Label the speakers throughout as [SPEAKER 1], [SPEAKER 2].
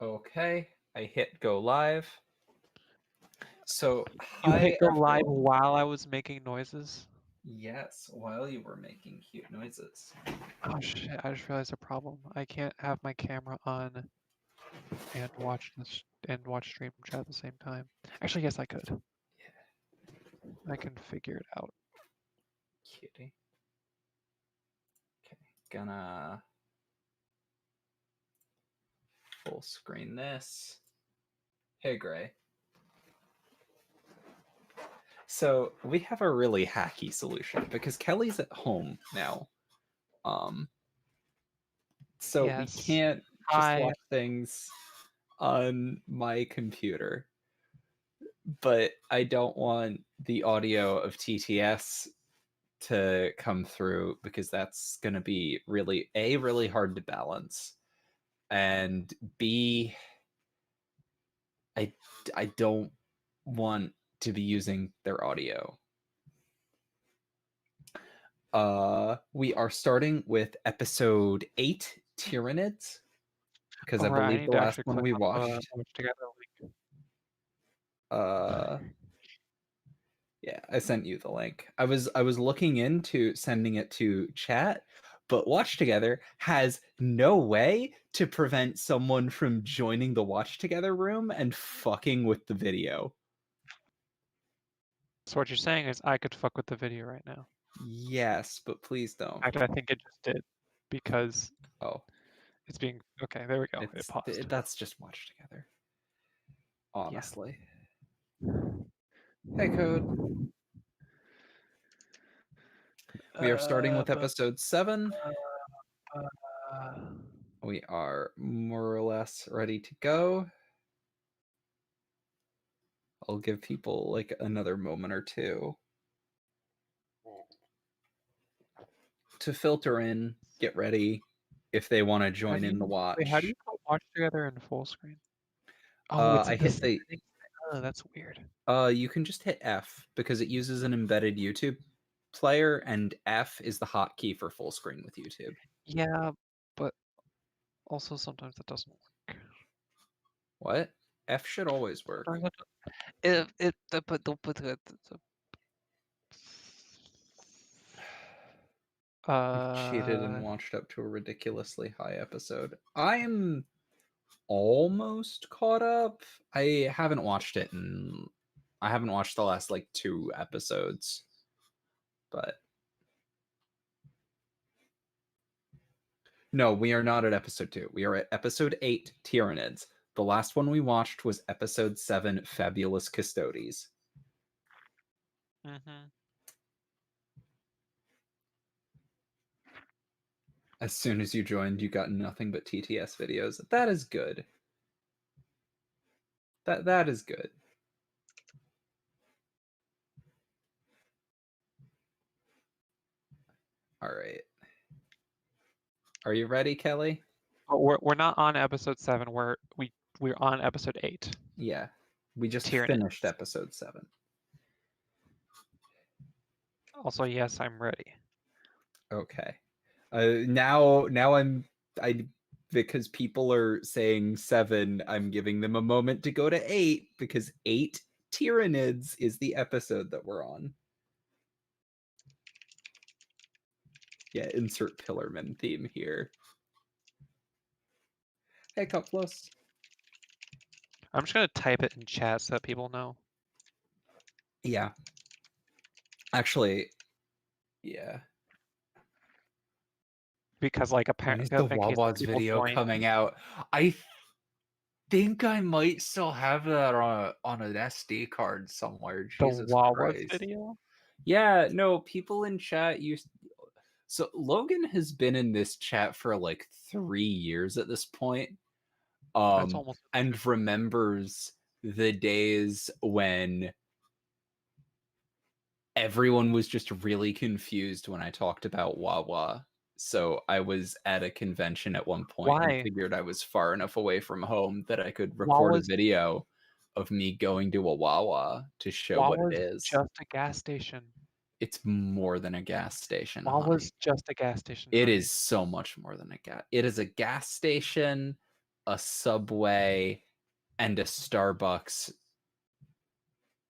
[SPEAKER 1] Okay, I hit go live. So,
[SPEAKER 2] You
[SPEAKER 1] hi
[SPEAKER 2] hit go live
[SPEAKER 1] everyone.
[SPEAKER 2] while I was making noises?
[SPEAKER 1] Yes, while you were making cute noises.
[SPEAKER 2] Oh shit, I just realized a problem. I can't have my camera on and watch this and watch stream chat at the same time. Actually, yes, I could. I can figure it out.
[SPEAKER 1] Cutie. Okay, gonna full screen this. Hey, Gray. So we have a really hacky solution because Kelly's at home now. So we
[SPEAKER 2] Yes.
[SPEAKER 1] can't just
[SPEAKER 2] Hi.
[SPEAKER 1] watch things on my computer. But I don't want the audio of TTS to come through because that's going to be really hard to balance, and B, I don't want to be using their audio. We are starting with episode 8, Tyranids, because I
[SPEAKER 2] Alright, I
[SPEAKER 1] believe
[SPEAKER 2] need
[SPEAKER 1] the
[SPEAKER 2] to
[SPEAKER 1] last
[SPEAKER 2] actually
[SPEAKER 1] one
[SPEAKER 2] click
[SPEAKER 1] we
[SPEAKER 2] on the
[SPEAKER 1] watched.
[SPEAKER 2] watch together link.
[SPEAKER 1] Yeah, I sent you the link. I was looking into sending it to chat, but Watch Together has no way to prevent someone from joining the Watch Together room and fucking with the video.
[SPEAKER 2] So what you're saying is I could fuck with the video right now.
[SPEAKER 1] Yes, but please don't.
[SPEAKER 2] Actually, I think it just did because
[SPEAKER 1] Oh,
[SPEAKER 2] it's being okay. There we go. It paused.
[SPEAKER 1] that's just Watch Together. Honestly.
[SPEAKER 2] Yeah.
[SPEAKER 1] Hey, Code. We are starting with
[SPEAKER 2] But
[SPEAKER 1] episode 7.
[SPEAKER 2] uh,
[SPEAKER 1] We are more or less ready to go. I'll give people like another moment or two to filter in, get ready if they want to join in the watch.
[SPEAKER 2] Wait, how do you put watch together in full screen? Oh, it's
[SPEAKER 1] I
[SPEAKER 2] in the
[SPEAKER 1] hit the.
[SPEAKER 2] settings. Oh, that's weird.
[SPEAKER 1] You can just hit F because it uses an embedded YouTube player, and F is the hotkey for full screen with YouTube.
[SPEAKER 2] Yeah, but also sometimes that doesn't work.
[SPEAKER 1] What? F should always work. You've cheated and watched up to a ridiculously high episode. I am almost caught up. I haven't watched the last like 2 episodes, but no, we are not at episode 2. We are at episode 8, Tyranids. The last one we watched was episode 7, Fabulous Custodes.
[SPEAKER 2] Mm-hmm.
[SPEAKER 1] As soon as you joined, you got nothing but TTS videos. That is good. That is good. All right. Are you ready, Kelly?
[SPEAKER 2] But we're not on episode 7. We're on episode 8.
[SPEAKER 1] Yeah. We just
[SPEAKER 2] Tyranids.
[SPEAKER 1] finished episode 7.
[SPEAKER 2] Also, yes, I'm ready.
[SPEAKER 1] Okay. Now I because people are saying 7, I'm giving them a moment to go to 8 because 8 Tyranids is the episode that we're on. Yeah, insert Pillarman theme here. Hey, Cuplos.
[SPEAKER 2] I'm just gonna type it in chat so that people know.
[SPEAKER 1] Yeah. Actually, yeah.
[SPEAKER 2] Because like
[SPEAKER 1] When
[SPEAKER 2] apparently
[SPEAKER 1] is the
[SPEAKER 2] in case
[SPEAKER 1] Wawa's
[SPEAKER 2] people
[SPEAKER 1] video
[SPEAKER 2] join.
[SPEAKER 1] coming out? I think I might still have that on an SD card somewhere.
[SPEAKER 2] The
[SPEAKER 1] Jesus
[SPEAKER 2] Wawa's
[SPEAKER 1] Christ.
[SPEAKER 2] video?
[SPEAKER 1] Yeah, no, people in chat used. So Logan has been in this chat for like 3 years at this point.
[SPEAKER 2] That's almost
[SPEAKER 1] And remembers the days when everyone was just really confused when I talked about Wawa. So I was at a convention at one point and
[SPEAKER 2] why?
[SPEAKER 1] figured I was far enough away from home that I could record a
[SPEAKER 2] Wawa's
[SPEAKER 1] video of me going to a Wawa to show what it
[SPEAKER 2] Wawa's
[SPEAKER 1] is.
[SPEAKER 2] just a gas station.
[SPEAKER 1] It's more than a gas station,
[SPEAKER 2] Wawa's
[SPEAKER 1] honey.
[SPEAKER 2] just a gas station.
[SPEAKER 1] It
[SPEAKER 2] honey.
[SPEAKER 1] is so much more than a gas. It is a gas station, a Subway, and a Starbucks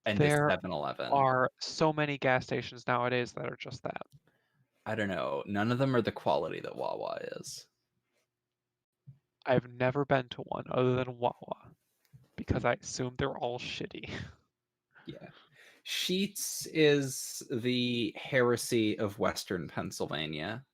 [SPEAKER 1] and a
[SPEAKER 2] There
[SPEAKER 1] 7-Eleven.
[SPEAKER 2] are so many gas stations nowadays that are just that.
[SPEAKER 1] I don't know. None of them are the quality that Wawa is.
[SPEAKER 2] I've never been to one other than Wawa because I assume they're all shitty.
[SPEAKER 1] Yeah. Sheetz is the heresy of Western Pennsylvania.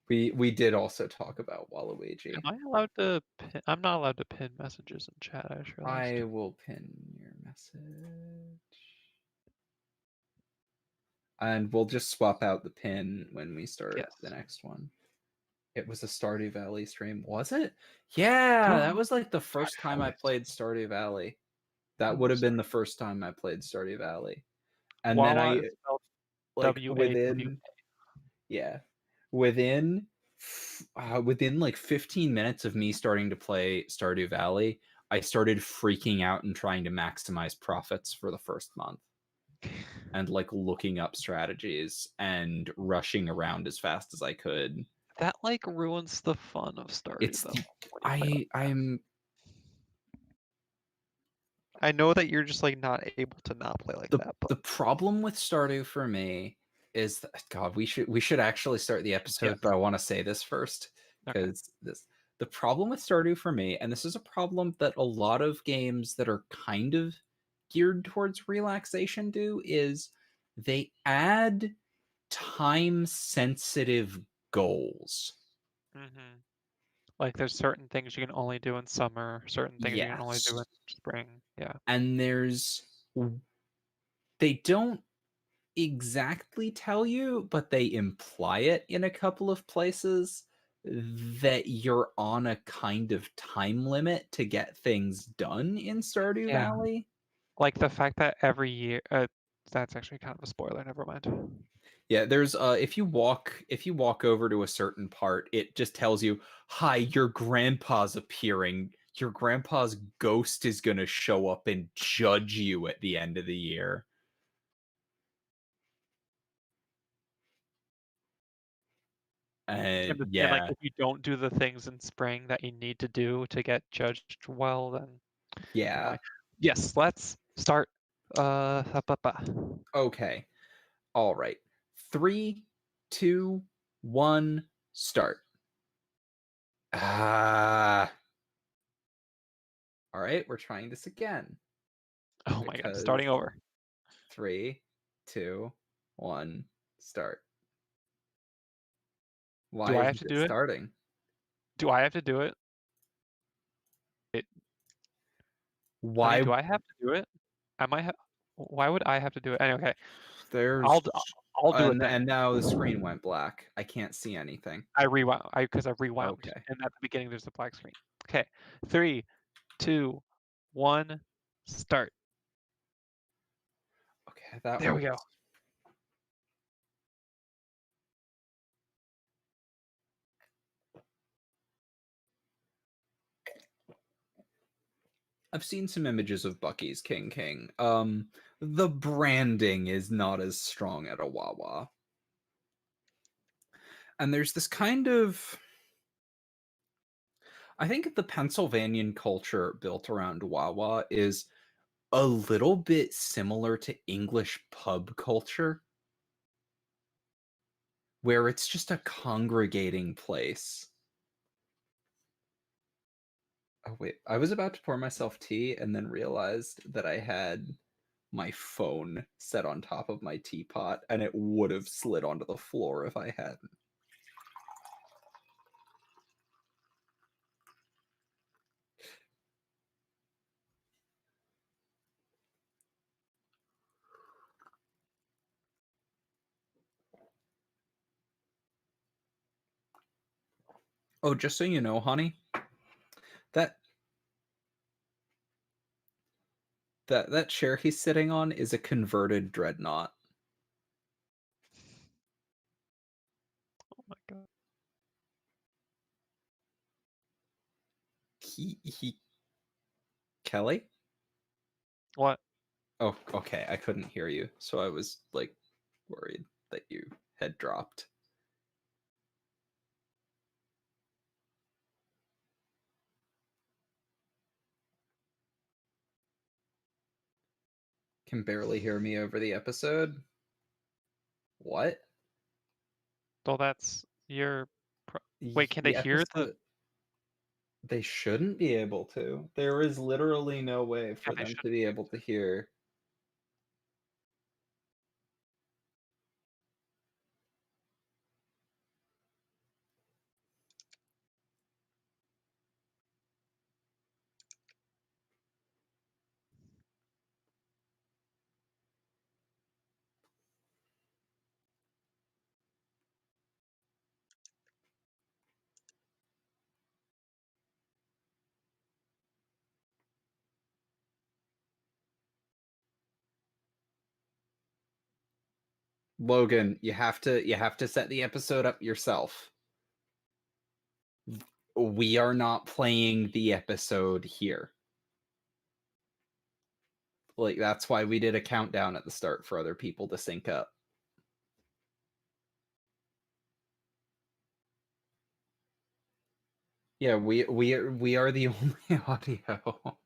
[SPEAKER 1] We did also talk about Waluigi.
[SPEAKER 2] Am I allowed to pin? I'm not allowed to pin messages in chat, I just realized.
[SPEAKER 1] I will pin your message. And we'll just swap out the pin when we start the next one. It was a Stardew Valley stream, was it? Yeah, that was like the first time I played Stardew Valley. That would have been the first time I played Stardew Valley. And then
[SPEAKER 2] Wawa
[SPEAKER 1] I
[SPEAKER 2] is spelled
[SPEAKER 1] like
[SPEAKER 2] W-A-W-A.
[SPEAKER 1] within like 15 minutes of me starting to play Stardew Valley, I started freaking out and trying to maximize profits for the first month. And like looking up strategies and rushing around as fast as I could.
[SPEAKER 2] That like ruins the fun of Stardew though. I know that you're just like not able to not play like that, but
[SPEAKER 1] the problem with Stardew for me is that, God, we should actually start the episode, but I want to say this first because the problem with Stardew for me, and this is a problem that a lot of games that are kind of geared towards relaxation do, is they add time sensitive goals.
[SPEAKER 2] Mm-hmm. Like there's certain things you can only do in summer, certain things you can only do in spring. Yeah.
[SPEAKER 1] And they don't exactly tell you, but they imply it in a couple of places that you're on a kind of time limit to get things done in Stardew Valley.
[SPEAKER 2] Like the fact that every year, that's actually kind of a spoiler. Never mind.
[SPEAKER 1] Yeah, there's if you walk over to a certain part, it just tells you, "Hi, your grandpa's appearing. Your grandpa's ghost is going to show up and judge you at the end of the year." And
[SPEAKER 2] like if you don't do the things in spring that you need to do to get judged well, then yes, let's start.
[SPEAKER 1] Okay. All right. 3, 2, 1, start. All right, we're trying this again.
[SPEAKER 2] Oh my God, starting over.
[SPEAKER 1] 3, 2, 1, start. Why
[SPEAKER 2] do I have to do
[SPEAKER 1] starting?
[SPEAKER 2] it? Do I have to do it?
[SPEAKER 1] Why
[SPEAKER 2] Honey, do I have to do it? I might have. Why would I have to do it? Anyway,
[SPEAKER 1] there's
[SPEAKER 2] I'll do it then.
[SPEAKER 1] And now the screen went black. I can't see anything.
[SPEAKER 2] I rewound because I rewound.
[SPEAKER 1] Okay.
[SPEAKER 2] And at the beginning there's the black screen. Okay. 3, 2, 1, start.
[SPEAKER 1] Okay, that
[SPEAKER 2] there we go.
[SPEAKER 1] I've seen some images of Bucky's King King. The branding is not as strong at a Wawa. And there's this kind of, I think the Pennsylvanian culture built around Wawa is a little bit similar to English pub culture, where it's just a congregating place. Oh wait, I was about to pour myself tea and then realized that I had my phone set on top of my teapot and it would have slid onto the floor if I hadn't. Oh, just so you know, honey, that chair he's sitting on is a converted dreadnought.
[SPEAKER 2] Oh my God.
[SPEAKER 1] Kelly?
[SPEAKER 2] What?
[SPEAKER 1] Oh, okay. I couldn't hear you, so I was like worried that you had dropped. Can barely hear me over the episode. What?
[SPEAKER 2] Well, that's your. Wait, can they
[SPEAKER 1] The
[SPEAKER 2] hear the?
[SPEAKER 1] episode. They shouldn't be able to. There is literally no way for
[SPEAKER 2] They
[SPEAKER 1] them
[SPEAKER 2] should
[SPEAKER 1] to be able to hear. Logan, you have to set the episode up yourself. We are not playing the episode here. Like, that's why we did a countdown at the start for other people to sync up. Yeah, we are the only audio.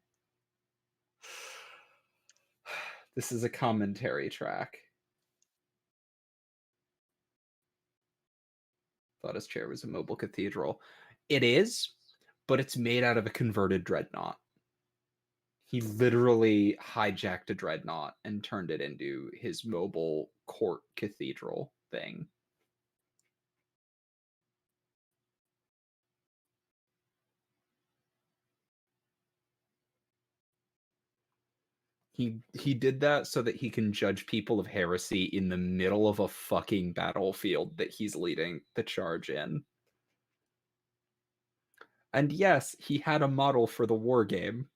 [SPEAKER 1] This is a commentary track. Thought his chair was a mobile cathedral. It is, but it's made out of a converted dreadnought. He literally hijacked a dreadnought and turned it into his mobile court cathedral thing. He did that so that he can judge people of heresy in the middle of a fucking battlefield that he's leading the charge in. And yes, he had a model for the war game.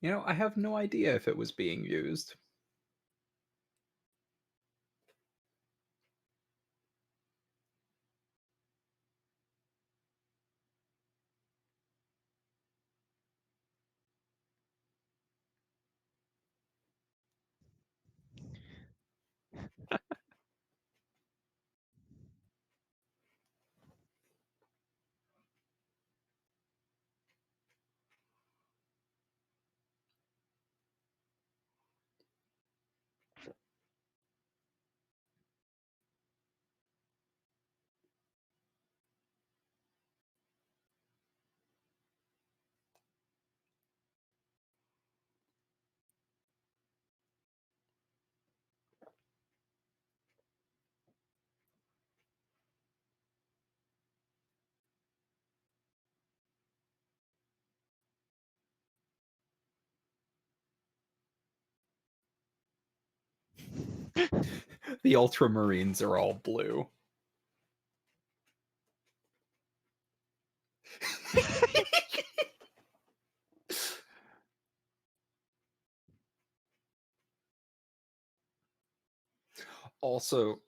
[SPEAKER 1] You know, I have no idea if it was being used. The Ultramarines are all blue. Also,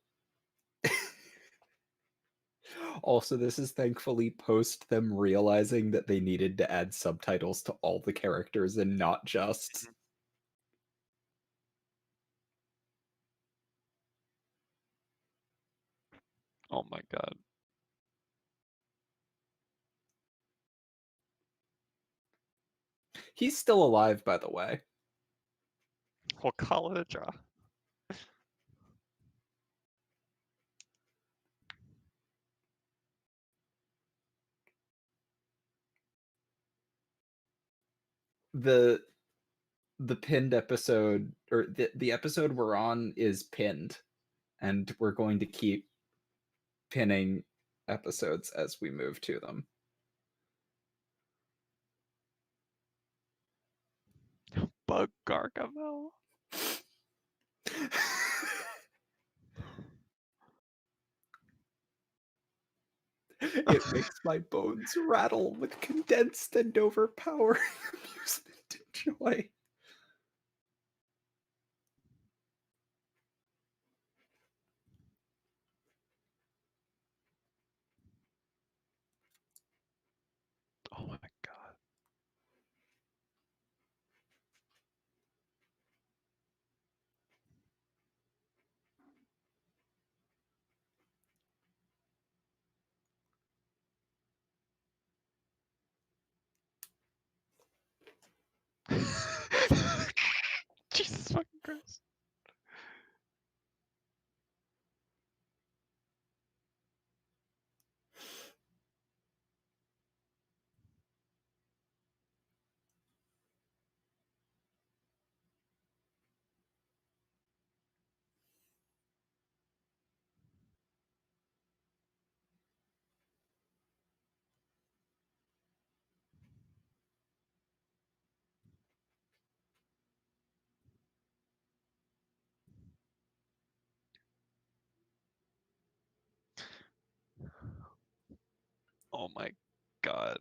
[SPEAKER 1] this is thankfully post them realizing that they needed to add subtitles to all the characters and not just.
[SPEAKER 2] Oh my god.
[SPEAKER 1] He's still alive, by the way.
[SPEAKER 2] We'll call it a draw.
[SPEAKER 1] The pinned episode, or the episode we're on, is pinned, and we're going to keep pinning episodes as we move to them.
[SPEAKER 2] Bug Gargamel.
[SPEAKER 1] It makes my bones rattle with condensed and overpowering amusement and joy.
[SPEAKER 2] Jesus fucking Christ. Oh my god.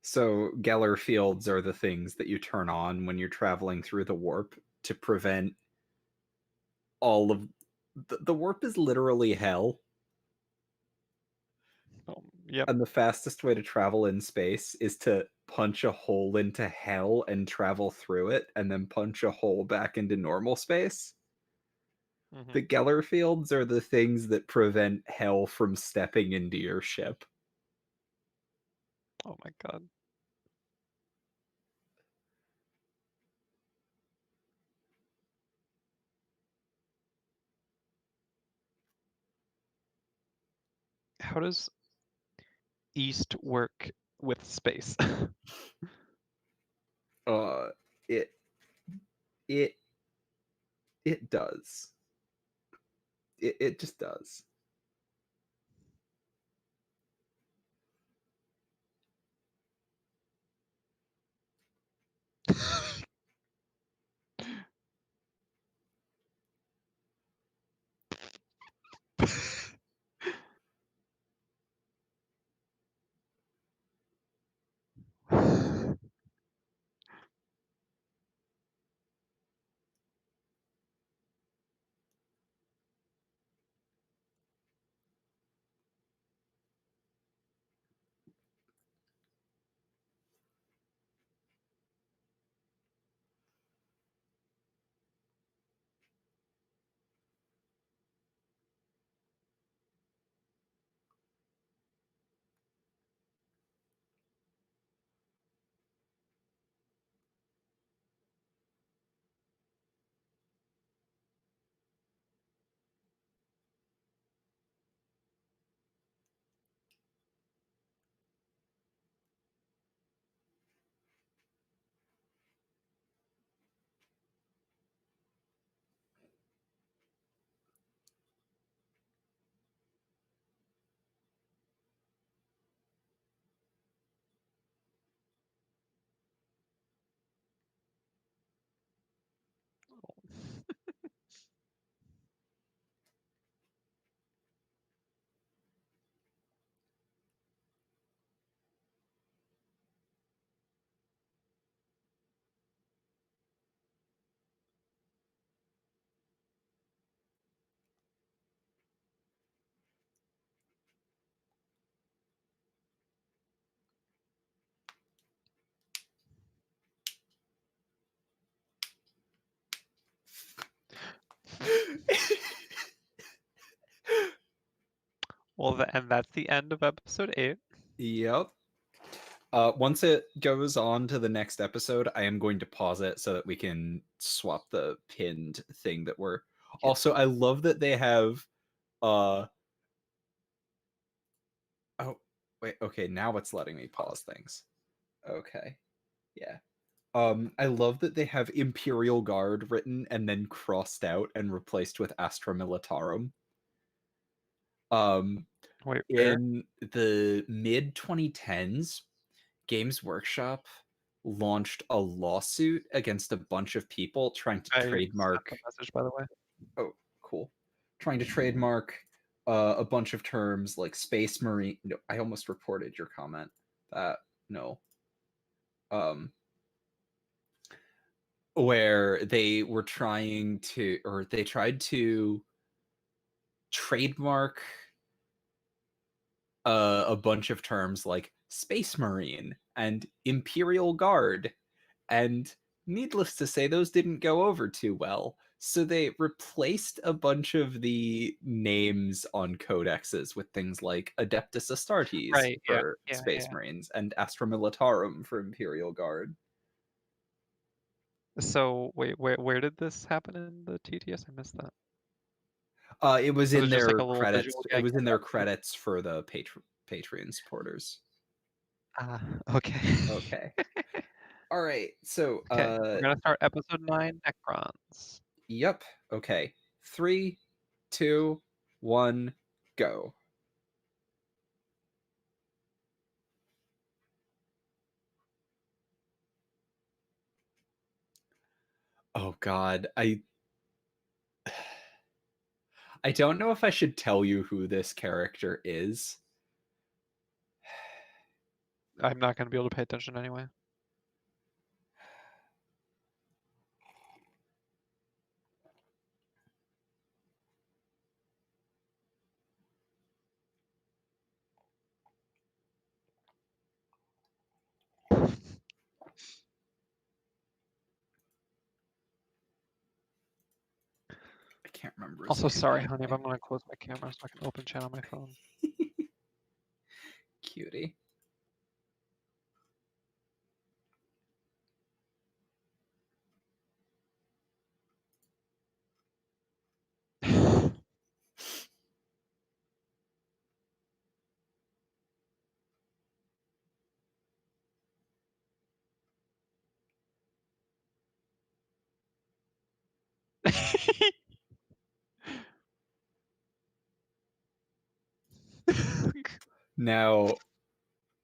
[SPEAKER 1] So Geller fields are the things that you turn on when you're traveling through the warp to prevent all of the warp is literally hell.
[SPEAKER 2] Yep.
[SPEAKER 1] And the fastest way to travel in space is to punch a hole into hell and travel through it, and then punch a hole back into normal space.
[SPEAKER 2] Mhm.
[SPEAKER 1] The Geller fields are the things that prevent hell from stepping into your ship.
[SPEAKER 2] Oh my god. How does east work with space?
[SPEAKER 1] Uh, it it it does. It just does.
[SPEAKER 2] Well, and that's the end of episode 8.
[SPEAKER 1] Yep. Once it goes on to the next episode, I am going to pause it so that we can swap the pinned thing that we're.
[SPEAKER 2] Yeah.
[SPEAKER 1] Also, I love that they have. Oh wait. Okay, now it's letting me pause things. Okay. Yeah. I love that they have Imperial Guard written and then crossed out and replaced with Astra Militarum.
[SPEAKER 2] Wait, where?
[SPEAKER 1] In the mid 2010s, Games Workshop launched a lawsuit against a bunch of people trying to
[SPEAKER 2] I sent
[SPEAKER 1] trademark.
[SPEAKER 2] the message, by the way.
[SPEAKER 1] Oh, cool. Trying to trademark a bunch of terms like Space Marine. No, I almost reported your comment. That no. Where they were trying to, or they tried to trademark a bunch of terms like Space Marine and Imperial Guard. And needless to say, those didn't go over too well. So they replaced a bunch of the names on codexes with things like Adeptus Astartes
[SPEAKER 2] Right, yeah,
[SPEAKER 1] for
[SPEAKER 2] yeah,
[SPEAKER 1] Space
[SPEAKER 2] yeah.
[SPEAKER 1] Marines and Astra Militarum for Imperial Guard.
[SPEAKER 2] So wait, where did this happen in the TTS? I missed that.
[SPEAKER 1] It was
[SPEAKER 2] Was
[SPEAKER 1] in
[SPEAKER 2] it just like
[SPEAKER 1] their
[SPEAKER 2] a little
[SPEAKER 1] credits.
[SPEAKER 2] visual
[SPEAKER 1] It
[SPEAKER 2] gag?
[SPEAKER 1] was in their credits for the Patreon supporters.
[SPEAKER 2] Ah, okay.
[SPEAKER 1] Okay. All right. So,
[SPEAKER 2] Okay, we're gonna start episode 9, Necrons.
[SPEAKER 1] yep. Okay. 3, 2, 1, go. Oh God, I don't know if I should tell you who this character is.
[SPEAKER 2] I'm not gonna be able to pay attention anyway.
[SPEAKER 1] I can't remember his
[SPEAKER 2] Also,
[SPEAKER 1] name.
[SPEAKER 2] sorry, honey, but I'm gonna close my camera so I can open chat on my phone.
[SPEAKER 1] Cutie. Now,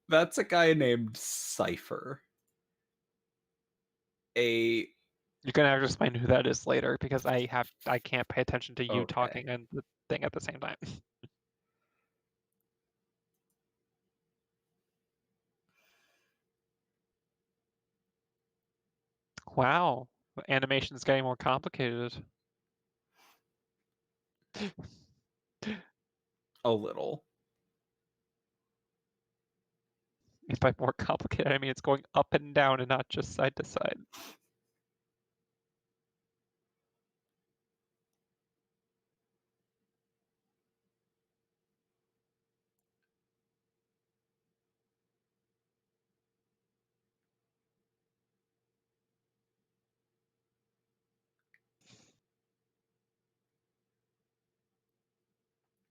[SPEAKER 1] that's a guy named Cypher.
[SPEAKER 2] You're gonna have to explain who that is later because I can't pay attention to you
[SPEAKER 1] Okay.
[SPEAKER 2] talking and the thing at the same time. Wow, the animation's getting more complicated.
[SPEAKER 1] A little.
[SPEAKER 2] If by more complicated, I mean it's going up and down and not just side to side.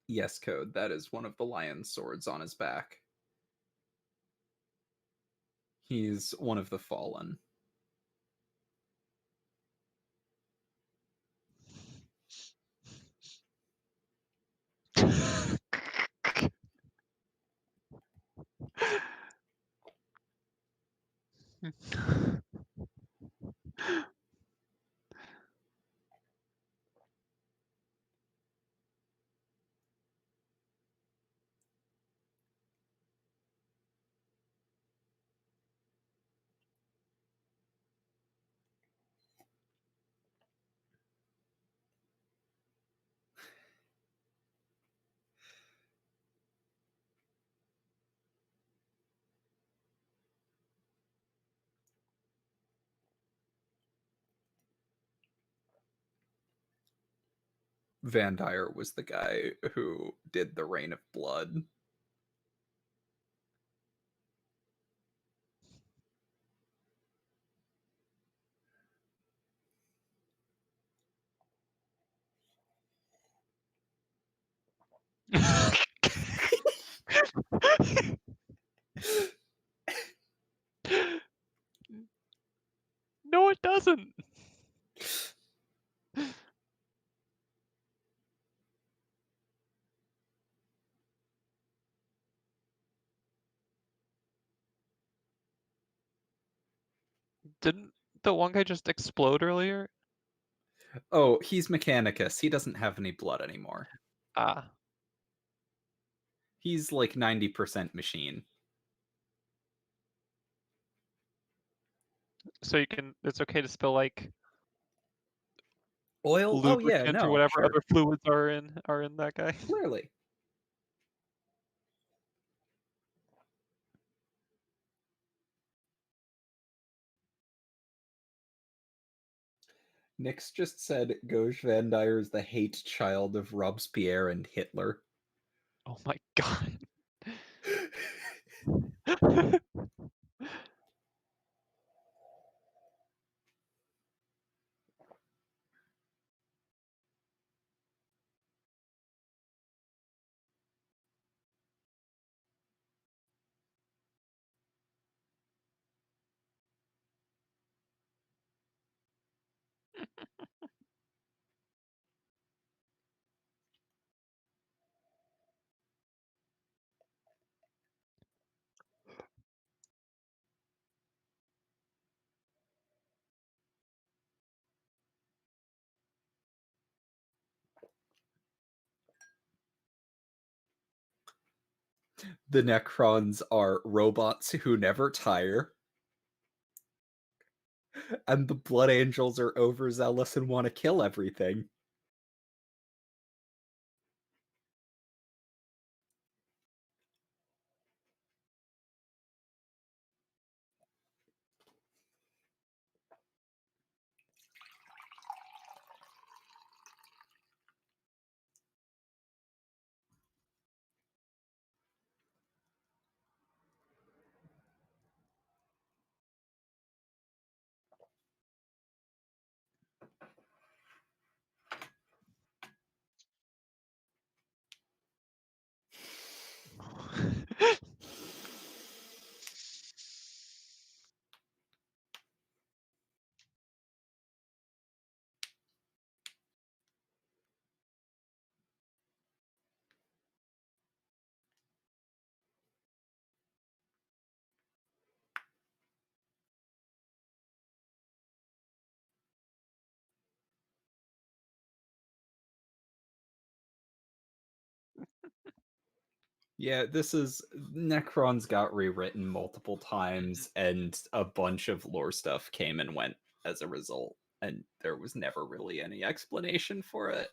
[SPEAKER 1] Yes, Code. That is one of the lion's swords on his back. He's one of the fallen. Van Dyer was the guy who did the Reign of Blood.
[SPEAKER 2] No, it doesn't. Didn't the one guy just explode earlier?
[SPEAKER 1] Oh, he's Mechanicus. He doesn't have any blood anymore.
[SPEAKER 2] Ah.
[SPEAKER 1] He's like 90% machine.
[SPEAKER 2] So it's okay to spill like
[SPEAKER 1] Oil? Oh yeah,
[SPEAKER 2] lubricant or
[SPEAKER 1] no,
[SPEAKER 2] whatever
[SPEAKER 1] sure.
[SPEAKER 2] other fluids are in that guy.
[SPEAKER 1] Clearly. Nyx just said Gauche Van Dyer is the hate child of Robespierre and Hitler.
[SPEAKER 2] Oh my god.
[SPEAKER 1] The Necrons are robots who never tire. And the Blood Angels are overzealous and want to kill everything. Yeah, this is Necrons got rewritten multiple times, and a bunch of lore stuff came and went as a result, and there was never really any explanation for it.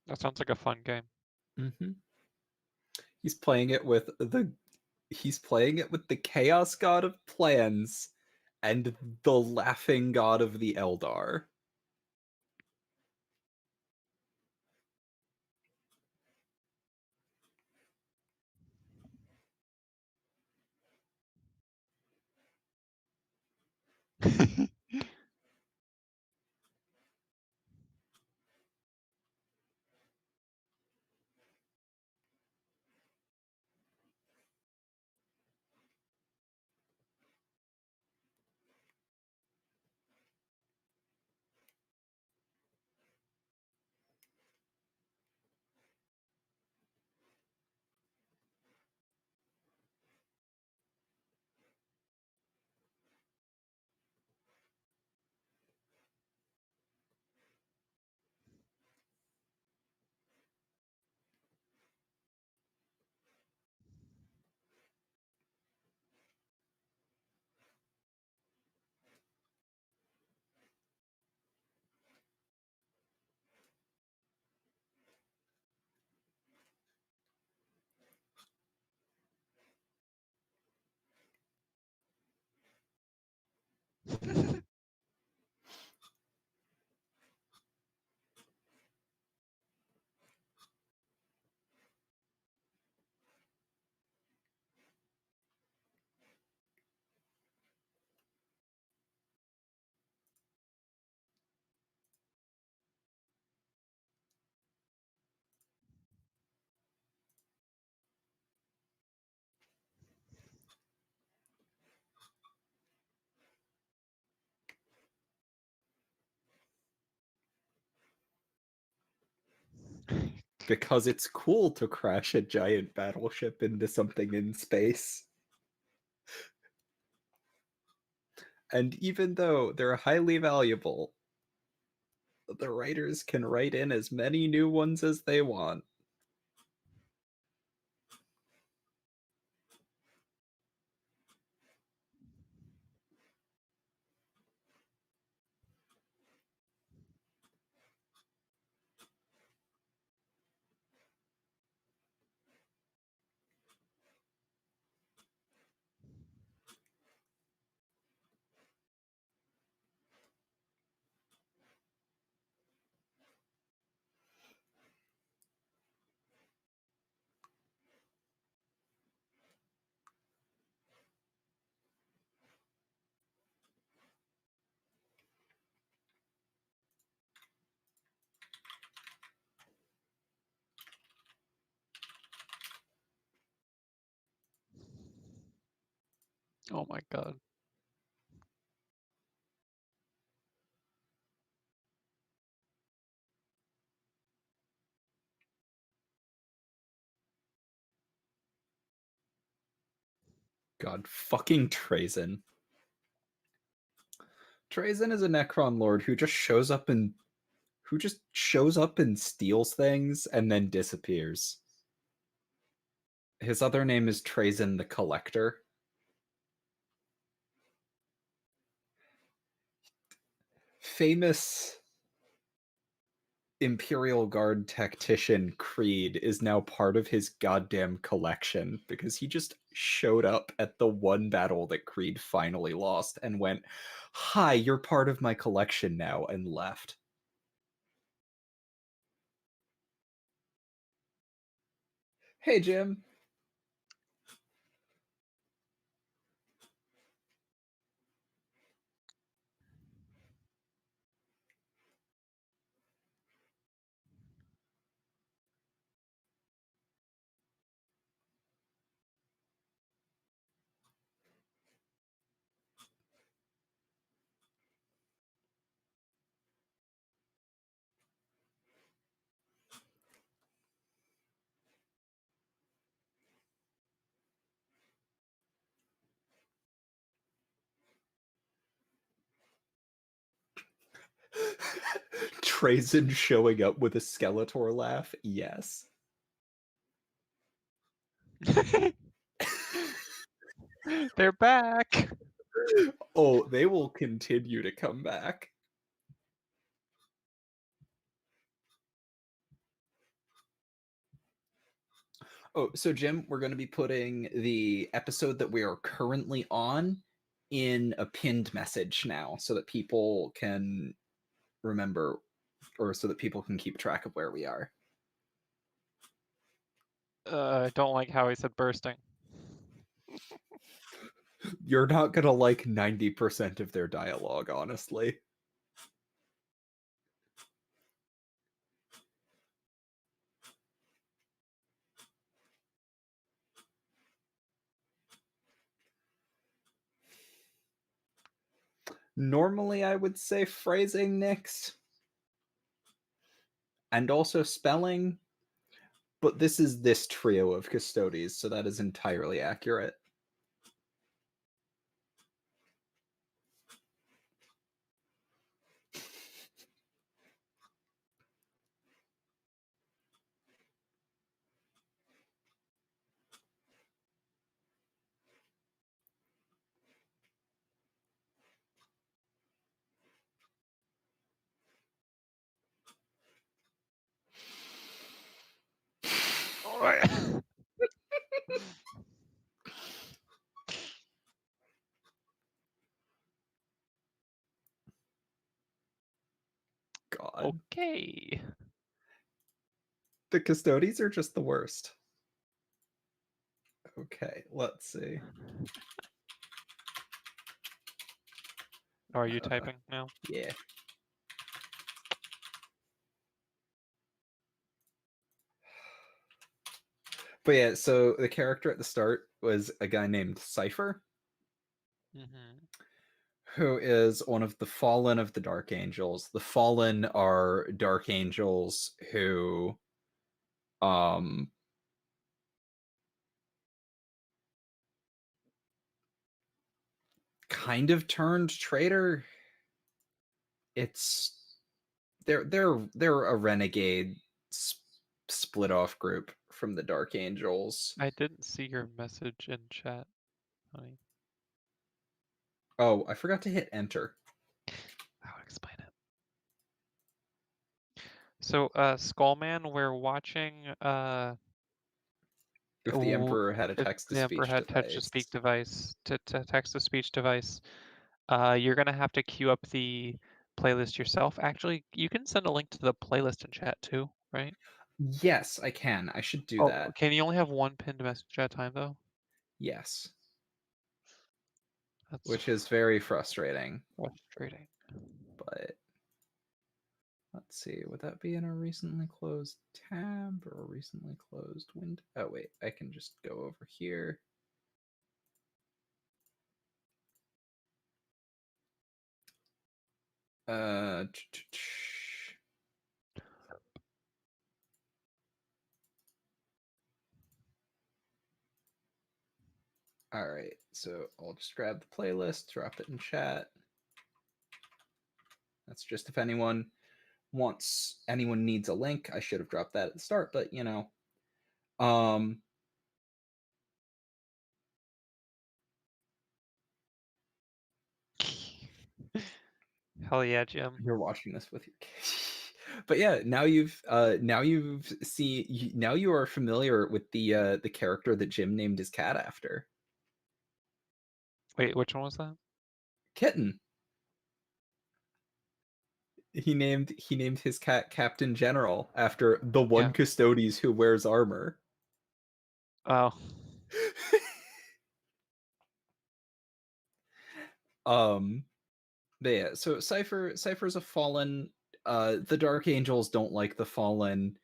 [SPEAKER 2] That sounds like a fun game.
[SPEAKER 1] Mm-hmm. He's playing it with the Chaos God of Plans and the Laughing God of the Eldar. Because it's cool to crash a giant battleship into something in space. And even though they're highly valuable, The writers can write in as many new ones as they want.
[SPEAKER 2] Oh my god.
[SPEAKER 1] God, fucking Trazen. Trazen is a Necron Lord who just shows up and steals things and then disappears. His other name is Trazen the Collector. Famous Imperial Guard tactician Creed is now part of his goddamn collection because he just showed up at the one battle that Creed finally lost and went, "Hi, you're part of my collection now," and left. Hey, Jim. Trazen showing up with a Skeletor laugh? Yes.
[SPEAKER 2] They're back!
[SPEAKER 1] Oh, they will continue to come back. Oh, so Jim, we're going to be putting the episode that we are currently on in a pinned message now so that people can remember, or so that people can keep track of where we are.
[SPEAKER 2] I don't like how he said bursting.
[SPEAKER 1] You're not going to like 90% of their dialogue, honestly. Normally, I would say phrasing next. And also spelling. But this is this trio of Custodes, so that is entirely accurate. God.
[SPEAKER 2] Okay.
[SPEAKER 1] The Custodes are just the worst. Okay, let's see.
[SPEAKER 2] Are you typing now?
[SPEAKER 1] Yeah. But yeah, so the character at the start was a guy named Cypher, who is one of the Fallen of the Dark Angels. The Fallen are Dark Angels who um kind of turned traitor. It's they're a renegade split off group from the Dark Angels.
[SPEAKER 2] I didn't see your message in chat, honey.
[SPEAKER 1] Oh, I forgot to hit enter.
[SPEAKER 2] That would explain it. So, Skullman, we're watching.
[SPEAKER 1] If the Emperor had a
[SPEAKER 2] If the Emperor
[SPEAKER 1] text-to-speech
[SPEAKER 2] had text-to-speak
[SPEAKER 1] device.
[SPEAKER 2] text-to-speech device, you're gonna have to queue up the playlist yourself. Actually, you can send a link to the playlist in chat too, right?
[SPEAKER 1] Yes, I can. I should do
[SPEAKER 2] Oh,
[SPEAKER 1] that.
[SPEAKER 2] can you only have one pinned message at a time though?
[SPEAKER 1] Yes.
[SPEAKER 2] That's
[SPEAKER 1] Which is very frustrating.
[SPEAKER 2] frustrating.
[SPEAKER 1] But let's see, would that be in a recently closed tab or a recently closed window? Oh wait, I can just go over here. Uh, All right, so I'll just grab the playlist, drop it in chat. That's just if anyone needs a link. I should have dropped that at the start, but you know.
[SPEAKER 2] Hell yeah, Jim.
[SPEAKER 1] You're watching this with your but yeah, now you've seen, now you are familiar with the character that Jim named his cat after.
[SPEAKER 2] Wait, which one was that?
[SPEAKER 1] Kitten. He named his cat Captain General after the one
[SPEAKER 2] Yeah.
[SPEAKER 1] Custodes who wears armor.
[SPEAKER 2] Oh.
[SPEAKER 1] But yeah, so Cypher's a fallen. The Dark Angels don't like the fallen.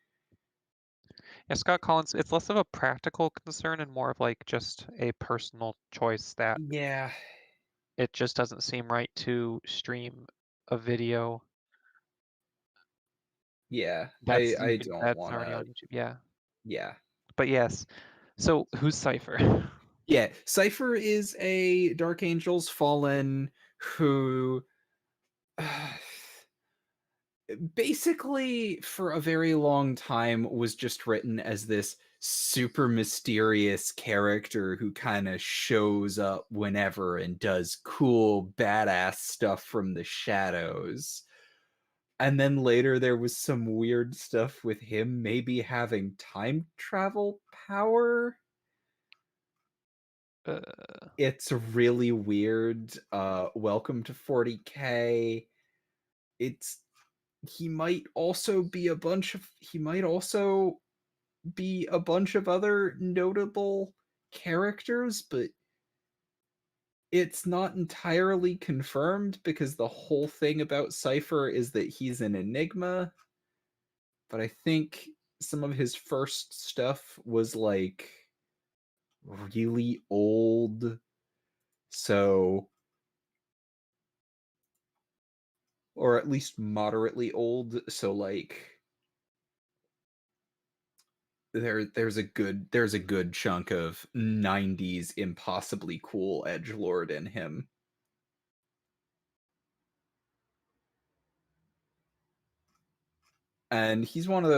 [SPEAKER 2] Yeah, Scott Collins, it's less of a practical concern and more of like just a personal choice that
[SPEAKER 1] Yeah.
[SPEAKER 2] it just doesn't seem right to stream a video
[SPEAKER 1] Yeah.
[SPEAKER 2] that's
[SPEAKER 1] I don't
[SPEAKER 2] that's already
[SPEAKER 1] wanna.
[SPEAKER 2] on YouTube. Yeah.
[SPEAKER 1] Yeah.
[SPEAKER 2] But yes. So who's Cypher?
[SPEAKER 1] Yeah. Cypher is a Dark Angels fallen who basically for a very long time was just written as this super mysterious character who kind of shows up whenever and does cool badass stuff from the shadows. And then later there was some weird stuff with him maybe having time travel power. It's really weird. Welcome to 40K. It's he might also be a bunch of other notable characters, but it's not entirely confirmed because the whole thing about Cypher is that he's an enigma. But I think some of his first stuff was like really old. So, or at least moderately old. So like there's a good chunk of 90s impossibly cool edgelord in him. And he's one of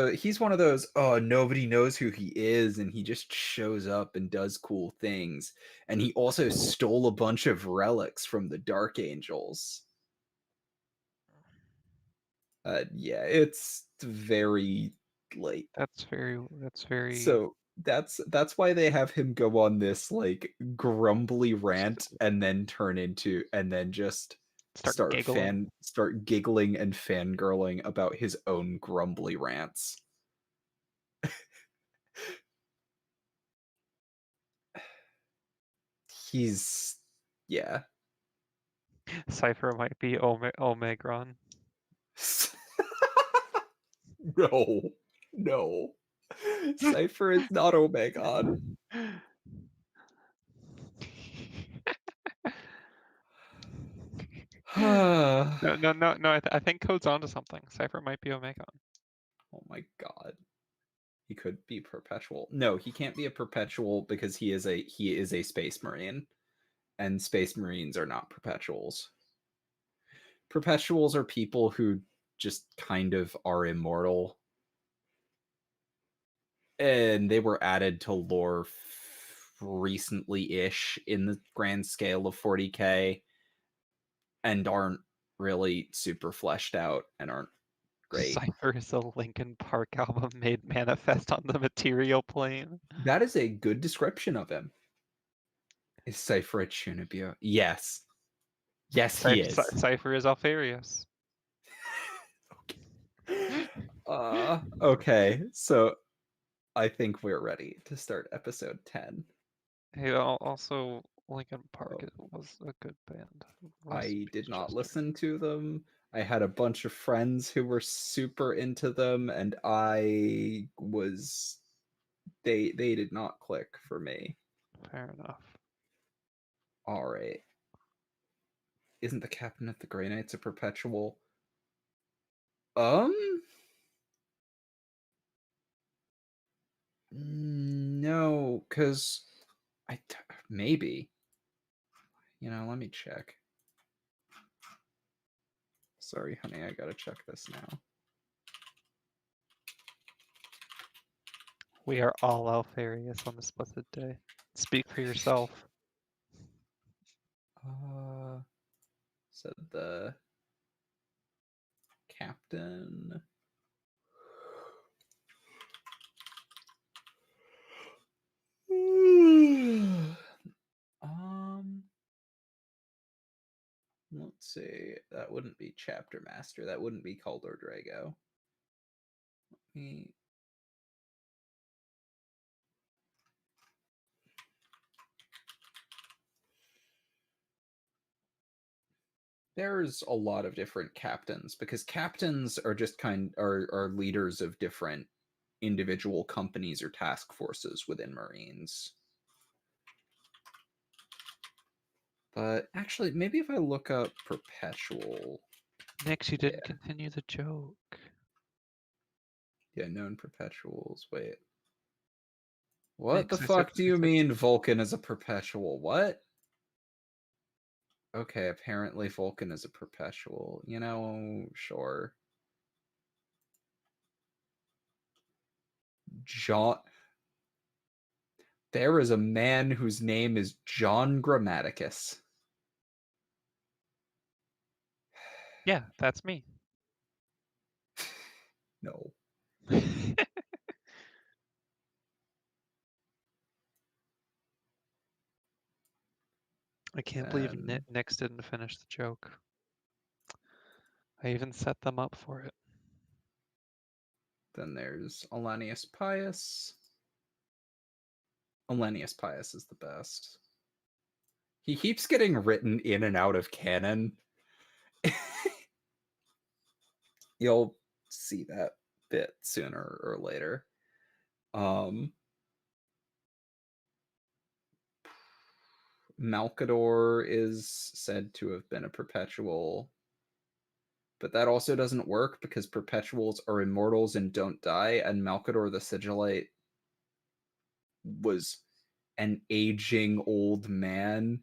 [SPEAKER 1] those, oh, nobody knows who he is and he just shows up and does cool things. And he also stole a bunch of relics from the Dark Angels. Yeah, it's very like
[SPEAKER 2] That's very
[SPEAKER 1] so that's why they have him go on this like grumbly rant and then just
[SPEAKER 2] start giggling.
[SPEAKER 1] start giggling and fangirling about his own grumbly rants. He's yeah.
[SPEAKER 2] Cypher might be Omegron.
[SPEAKER 1] No. No. Cypher is not Omegon.
[SPEAKER 2] No,
[SPEAKER 1] Oh
[SPEAKER 2] no, no, no. I think Code's onto something. Cypher might be Omegon.
[SPEAKER 1] my god. He could be perpetual. No, he can't be a perpetual because he is a space marine. And space marines are not perpetuals. Perpetuals are people who just kind of are immortal. And they were added to lore recently-ish in the grand scale of 40K and aren't really super fleshed out and aren't great.
[SPEAKER 2] Cypher is a Linkin Park album made manifest on the material plane.
[SPEAKER 1] That is a good description of him. Is Cypher a Chunibyo? Yes. Yes, he is.
[SPEAKER 2] Cypher is Alpharius.
[SPEAKER 1] Okay, so I think we're ready to start episode 10.
[SPEAKER 2] Hey, also Linkin Park
[SPEAKER 1] Oh.
[SPEAKER 2] was a good band.
[SPEAKER 1] I did not
[SPEAKER 2] Chester.
[SPEAKER 1] listen to them. I had a bunch of friends who were super into them, and I was they did not click for me.
[SPEAKER 2] Fair enough.
[SPEAKER 1] All right. Isn't the captain of the Grey Knights a perpetual? No, because maybe. Let me check. Sorry, honey, I gotta check this now.
[SPEAKER 2] We are all Alpharius on this blessed day. Speak for yourself.
[SPEAKER 1] Said the captain. Let's see. That wouldn't be Chapter Master. That wouldn't be Calder Drago. Let me. There's a lot of different captains because captains are just are leaders of different individual companies or task forces within Marines. But actually, maybe if I look up Perpetual.
[SPEAKER 2] Nix, you didn't continue the joke.
[SPEAKER 1] Yeah, known perpetuals. Wait. What
[SPEAKER 2] Nix,
[SPEAKER 1] the fuck do you mean Vulcan is a perpetual? What? Okay, apparently Vulcan is a perpetual. Sure. John. There is a man whose name is John Grammaticus.
[SPEAKER 2] Yeah, that's me.
[SPEAKER 1] No.
[SPEAKER 2] I can't believe Nix didn't finish the joke. I even set them up for it.
[SPEAKER 1] Then there's Alanius Pius. Alanius Pius is the best. He keeps getting written in and out of canon. You'll see that bit sooner or later. Malkador is said to have been a perpetual, but that also doesn't work because perpetuals are immortals and don't die, and Malkador the Sigillite was an aging old man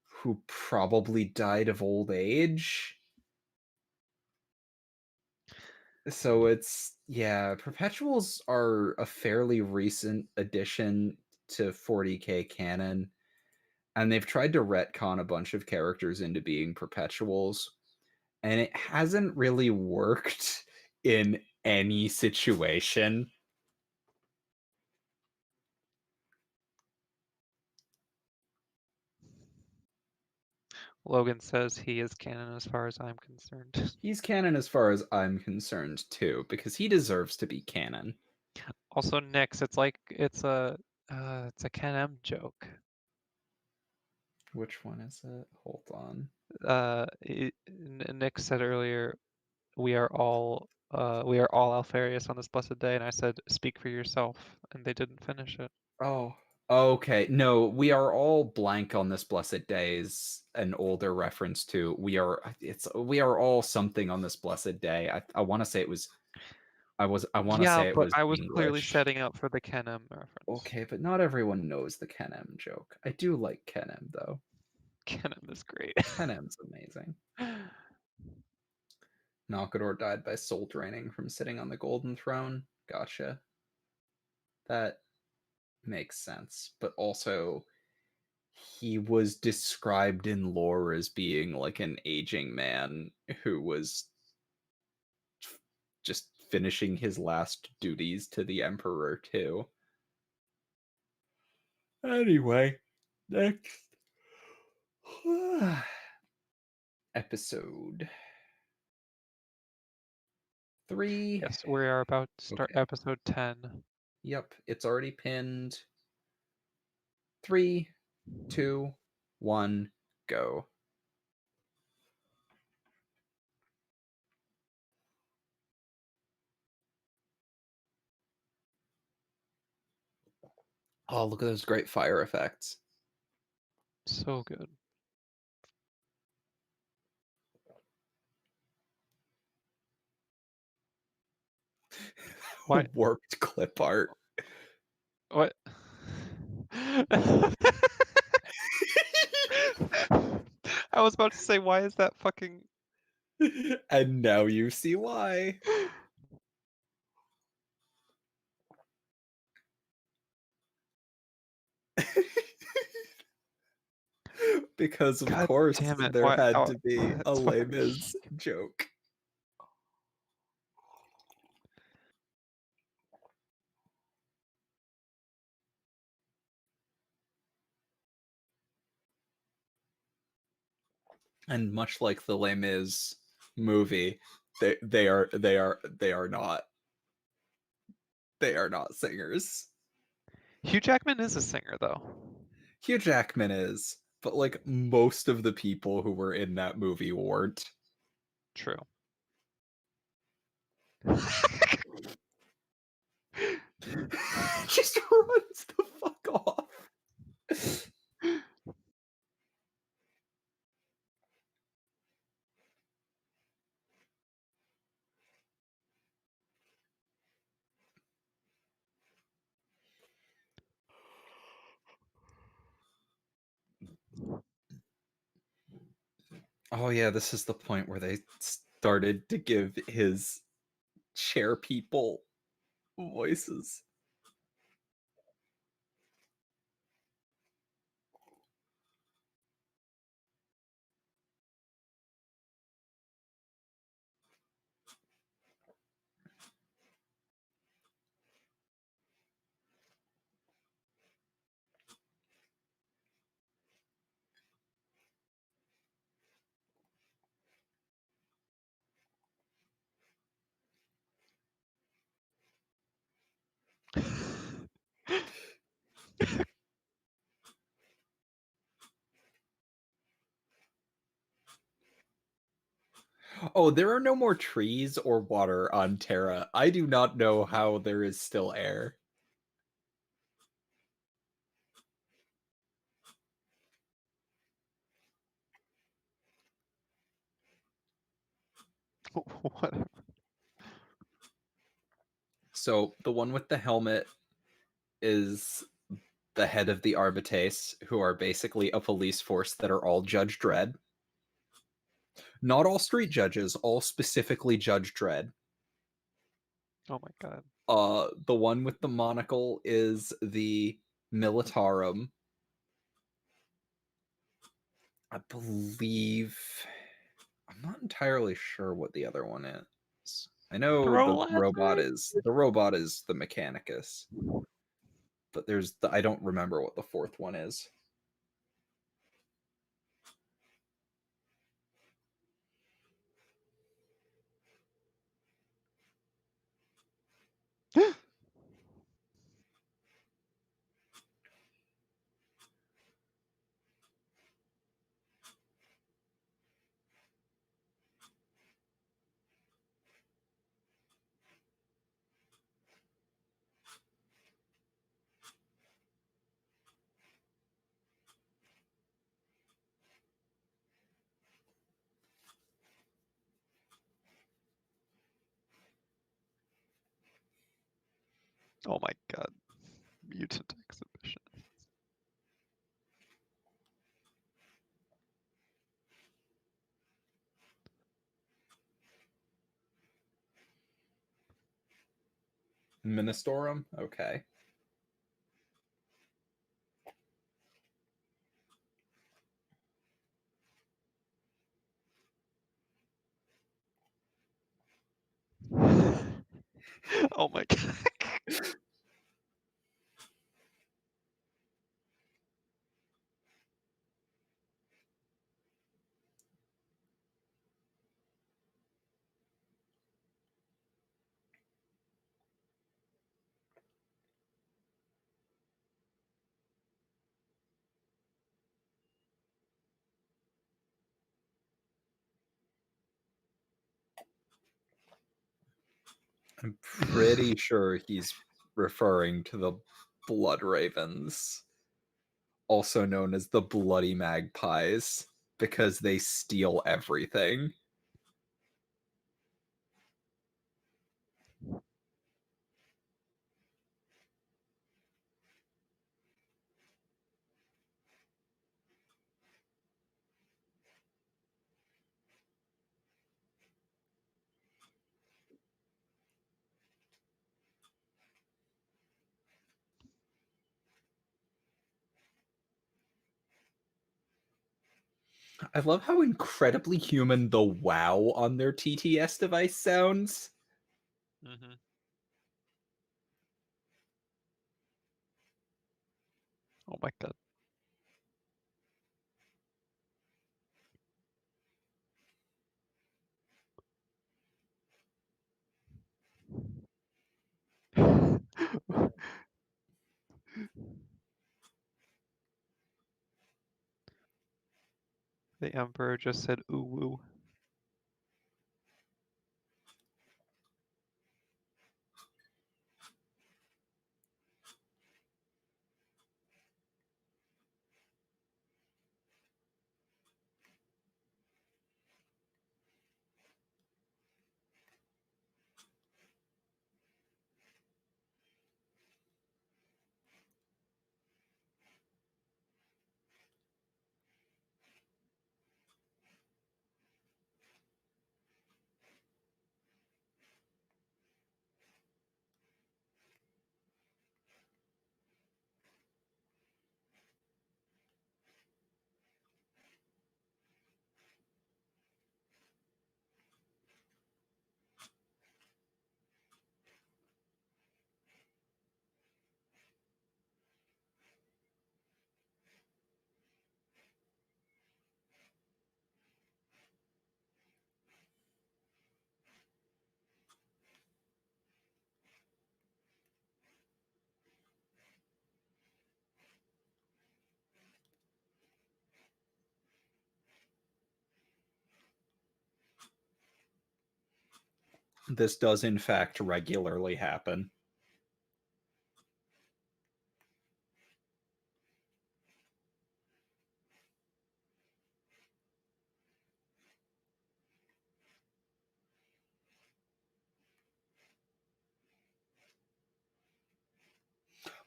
[SPEAKER 1] who probably died of old age. So perpetuals are a fairly recent addition to 40K canon, and they've tried to retcon a bunch of characters into being perpetuals, and it hasn't really worked in any situation.
[SPEAKER 2] Logan says he is canon as far as I'm concerned.
[SPEAKER 1] He's canon as far as I'm concerned too, because he deserves to be canon.
[SPEAKER 2] Also, Nix, it's a Ken M joke.
[SPEAKER 1] Which one is it? Hold on.
[SPEAKER 2] Nix said earlier, we are all Alpharius on this blessed day, and I said, speak for yourself, and they didn't finish it.
[SPEAKER 1] Oh, okay. No, we are all blank on this blessed day is an older reference to we are all something on this blessed day. I want to say it was I want to say it was
[SPEAKER 2] I was
[SPEAKER 1] English.
[SPEAKER 2] clearly setting up for the Ken M reference.
[SPEAKER 1] Okay, but not everyone knows the Ken M joke. I do like Ken M though.
[SPEAKER 2] Ken M is great.
[SPEAKER 1] Ken M's amazing. Nalkador died by soul draining from sitting on the golden throne. Gotcha. That makes sense. But also, he was described in lore as being like an aging man who was just finishing his last duties to the Emperor, too. Anyway, next episode 3.
[SPEAKER 2] Yes, we are about to start
[SPEAKER 1] Okay.
[SPEAKER 2] episode 10.
[SPEAKER 1] Yep, it's already pinned. 3, 2, 1, go. Oh, look at those great fire effects.
[SPEAKER 2] So good. What?
[SPEAKER 1] Warped clip art.
[SPEAKER 2] What? I was about to say, why is that fucking...
[SPEAKER 1] And now you see why. Because of
[SPEAKER 2] God
[SPEAKER 1] course
[SPEAKER 2] damn it.
[SPEAKER 1] there
[SPEAKER 2] Why?
[SPEAKER 1] had
[SPEAKER 2] Oh,
[SPEAKER 1] to be a
[SPEAKER 2] it's
[SPEAKER 1] Les
[SPEAKER 2] fucking...
[SPEAKER 1] Mis joke. And much like the Les Mis movie, they are not singers.
[SPEAKER 2] Hugh Jackman is a singer, though.
[SPEAKER 1] Hugh Jackman is, but like most of the people who were in that movie weren't.
[SPEAKER 2] True.
[SPEAKER 1] Just runs the fuck off. Oh yeah, this is the point where they started to give his chair people voices. Oh, there are no more trees or water on Terra. I do not know how there is still air.
[SPEAKER 2] Whatever.
[SPEAKER 1] So the one with the helmet is the head of the Arbites, who are basically a police force that are all Judge Dredd. Not all street judges, all specifically Judge Dredd.
[SPEAKER 2] Oh my god.
[SPEAKER 1] The one with the monocle is the Militarum. I believe... I'm not entirely sure what the other one is. I know the robot is the Mechanicus. But I don't remember what the fourth one is.
[SPEAKER 2] Oh my god. Mutant exhibition.
[SPEAKER 1] Ministorum? Okay.
[SPEAKER 2] Oh my god.
[SPEAKER 1] I'm pretty sure he's referring to the Blood Ravens, also known as the Bloody Magpies, because they steal everything. I love how incredibly human the WoW on their TTS device sounds.
[SPEAKER 2] Mm-hmm. Oh my god. The Emperor just said ooh woo.
[SPEAKER 1] This does, in fact, regularly happen.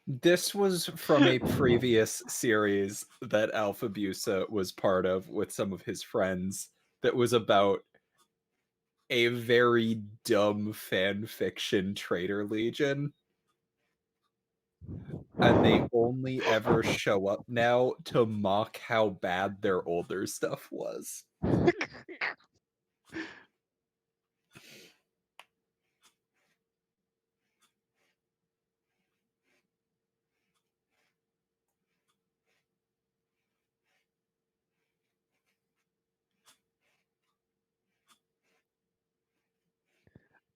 [SPEAKER 1] This was from a previous series that Alphabusa was part of with some of his friends that was about a very dumb fan fiction Traitor Legion. And they only ever show up now to mock how bad their older stuff was.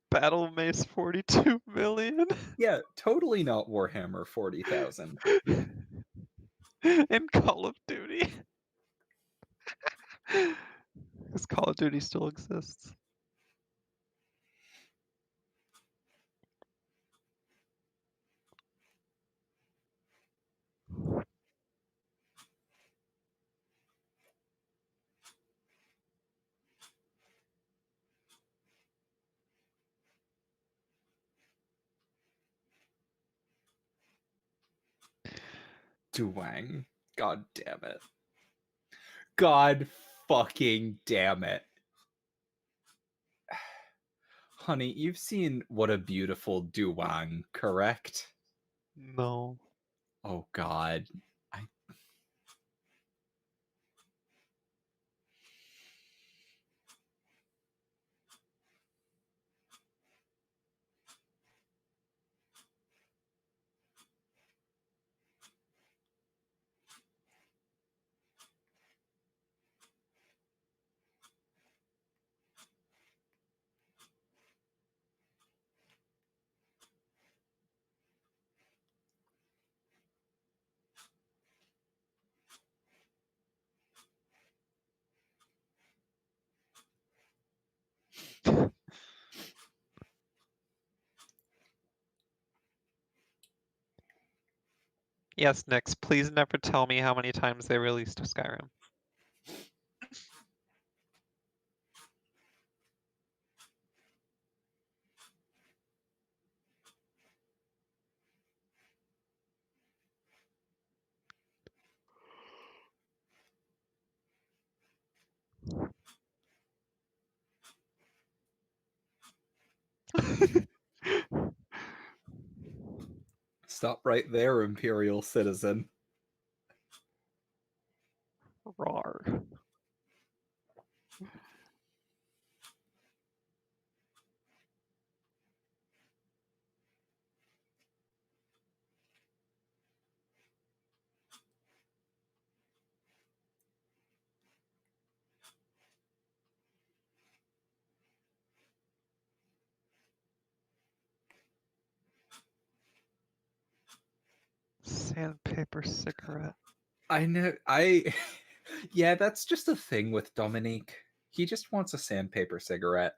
[SPEAKER 2] Battle Mace 42 million.
[SPEAKER 1] Yeah, totally not Warhammer 40,000.
[SPEAKER 2] In Call of Duty. Because Call of Duty still exists.
[SPEAKER 1] Duang. God damn it. God fucking damn it. Honey, you've seen What a Beautiful Duwang, correct?
[SPEAKER 2] No.
[SPEAKER 1] Oh God. I
[SPEAKER 2] Yes, Nyx, please never tell me how many times they released Skyrim.
[SPEAKER 1] stop right there, Imperial citizen.
[SPEAKER 2] Rar. Sandpaper cigarette.
[SPEAKER 1] I know yeah, that's just a thing with Dominique. He just wants a sandpaper cigarette.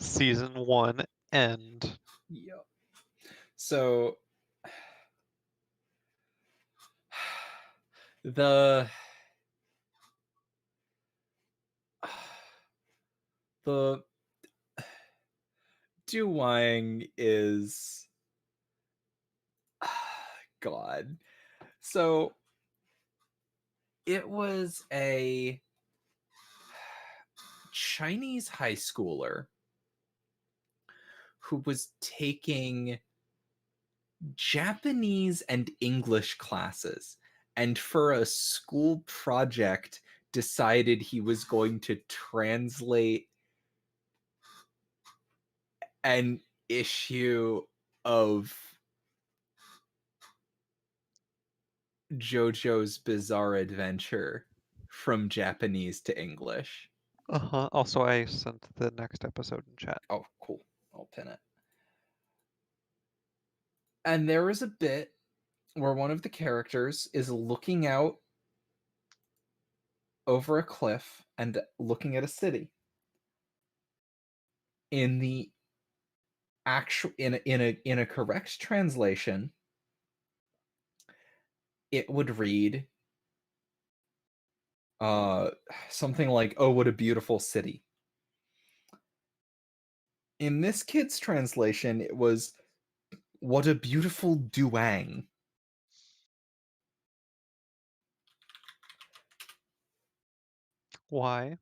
[SPEAKER 2] Season 1 end.
[SPEAKER 1] Yep. So the the Duwang is God. So it was a Chinese high schooler who was taking Japanese and English classes, and for a school project decided he was going to translate an issue of JoJo's Bizarre Adventure from Japanese to English.
[SPEAKER 2] Also, I sent the next episode in chat.
[SPEAKER 1] Oh, cool. I'll pin it. And there is a bit where one of the characters is looking out over a cliff and looking at a city. In the actual in a correct translation, it would read something like, "Oh, what a beautiful city." In this kid's translation, it was, "What a beautiful Duang."
[SPEAKER 2] Why?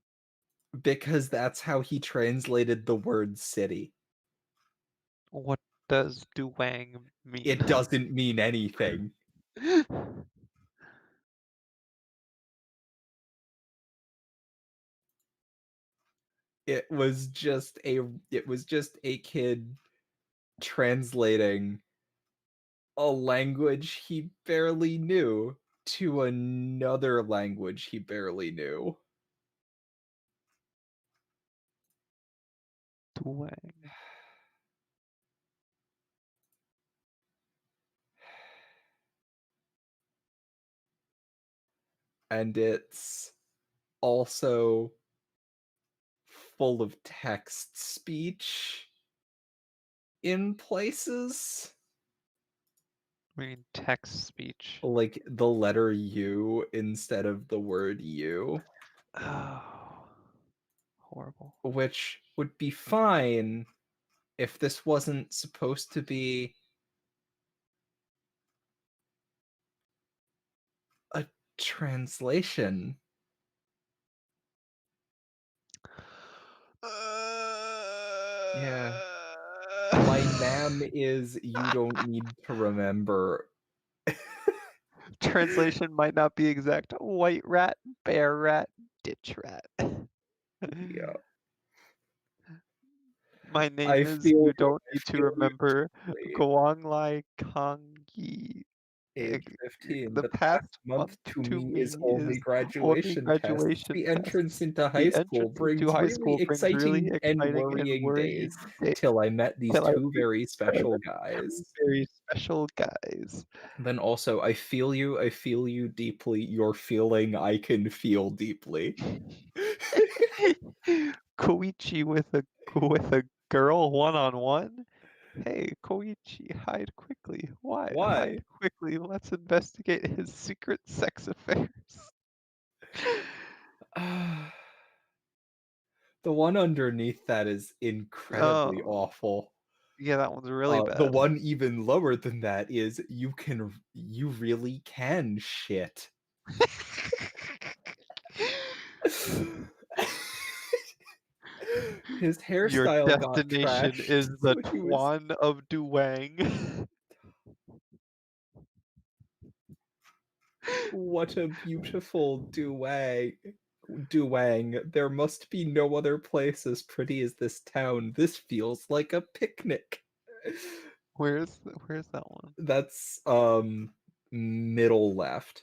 [SPEAKER 1] Because that's how he translated the word city.
[SPEAKER 2] What does Duwang mean?
[SPEAKER 1] It doesn't mean anything. It was just a kid translating a language he barely knew to another language he barely knew.
[SPEAKER 2] Duwang.
[SPEAKER 1] and it's also full of text speech in places.
[SPEAKER 2] I mean, text speech.
[SPEAKER 1] Like the letter U instead of the word you,
[SPEAKER 2] Oh, horrible.
[SPEAKER 1] which would be fine if this wasn't supposed to be a translation. Yeah. My ma'am is you don't need to remember.
[SPEAKER 2] Translation might not be exact. White rat, bear rat, ditch rat.
[SPEAKER 1] Yeah.
[SPEAKER 2] My name
[SPEAKER 1] I
[SPEAKER 2] is
[SPEAKER 1] feel
[SPEAKER 2] you
[SPEAKER 1] you.
[SPEAKER 2] don't
[SPEAKER 1] I
[SPEAKER 2] need to
[SPEAKER 1] feel you
[SPEAKER 2] remember
[SPEAKER 1] deeply.
[SPEAKER 2] Guanglai Kangyi.
[SPEAKER 1] Age 15.
[SPEAKER 2] The
[SPEAKER 1] The
[SPEAKER 2] past
[SPEAKER 1] past month
[SPEAKER 2] month
[SPEAKER 1] to
[SPEAKER 2] to
[SPEAKER 1] me is
[SPEAKER 2] me
[SPEAKER 1] only
[SPEAKER 2] is only
[SPEAKER 1] graduation tests.
[SPEAKER 2] graduation
[SPEAKER 1] The entrance
[SPEAKER 2] tests.
[SPEAKER 1] into high
[SPEAKER 2] The
[SPEAKER 1] school
[SPEAKER 2] entrance into
[SPEAKER 1] brings
[SPEAKER 2] high
[SPEAKER 1] really
[SPEAKER 2] school brings really
[SPEAKER 1] exciting and
[SPEAKER 2] exciting and
[SPEAKER 1] worrying
[SPEAKER 2] worrying
[SPEAKER 1] days
[SPEAKER 2] days
[SPEAKER 1] till I met these
[SPEAKER 2] till I
[SPEAKER 1] two
[SPEAKER 2] meet
[SPEAKER 1] very special guys.
[SPEAKER 2] very special guys.
[SPEAKER 1] Then also, I feel you deeply. You're feeling I can feel deeply.
[SPEAKER 2] Koichi with a girl one-on-one? Hey, Koichi, hide quickly. Why?
[SPEAKER 1] Why?
[SPEAKER 2] Hide quickly. Let's investigate his secret sex affairs.
[SPEAKER 1] The one underneath that is incredibly
[SPEAKER 2] Oh,
[SPEAKER 1] awful.
[SPEAKER 2] yeah, that one's really
[SPEAKER 1] The
[SPEAKER 2] bad.
[SPEAKER 1] one even lower than that is you really can shit. His
[SPEAKER 2] Your
[SPEAKER 1] hairstyle got
[SPEAKER 2] destination
[SPEAKER 1] trashed,
[SPEAKER 2] is the
[SPEAKER 1] so he was
[SPEAKER 2] Tuan of Duang.
[SPEAKER 1] what a beautiful Duang. There must be no other place as pretty as this town. This feels like a picnic.
[SPEAKER 2] Where's that one?
[SPEAKER 1] That's middle left.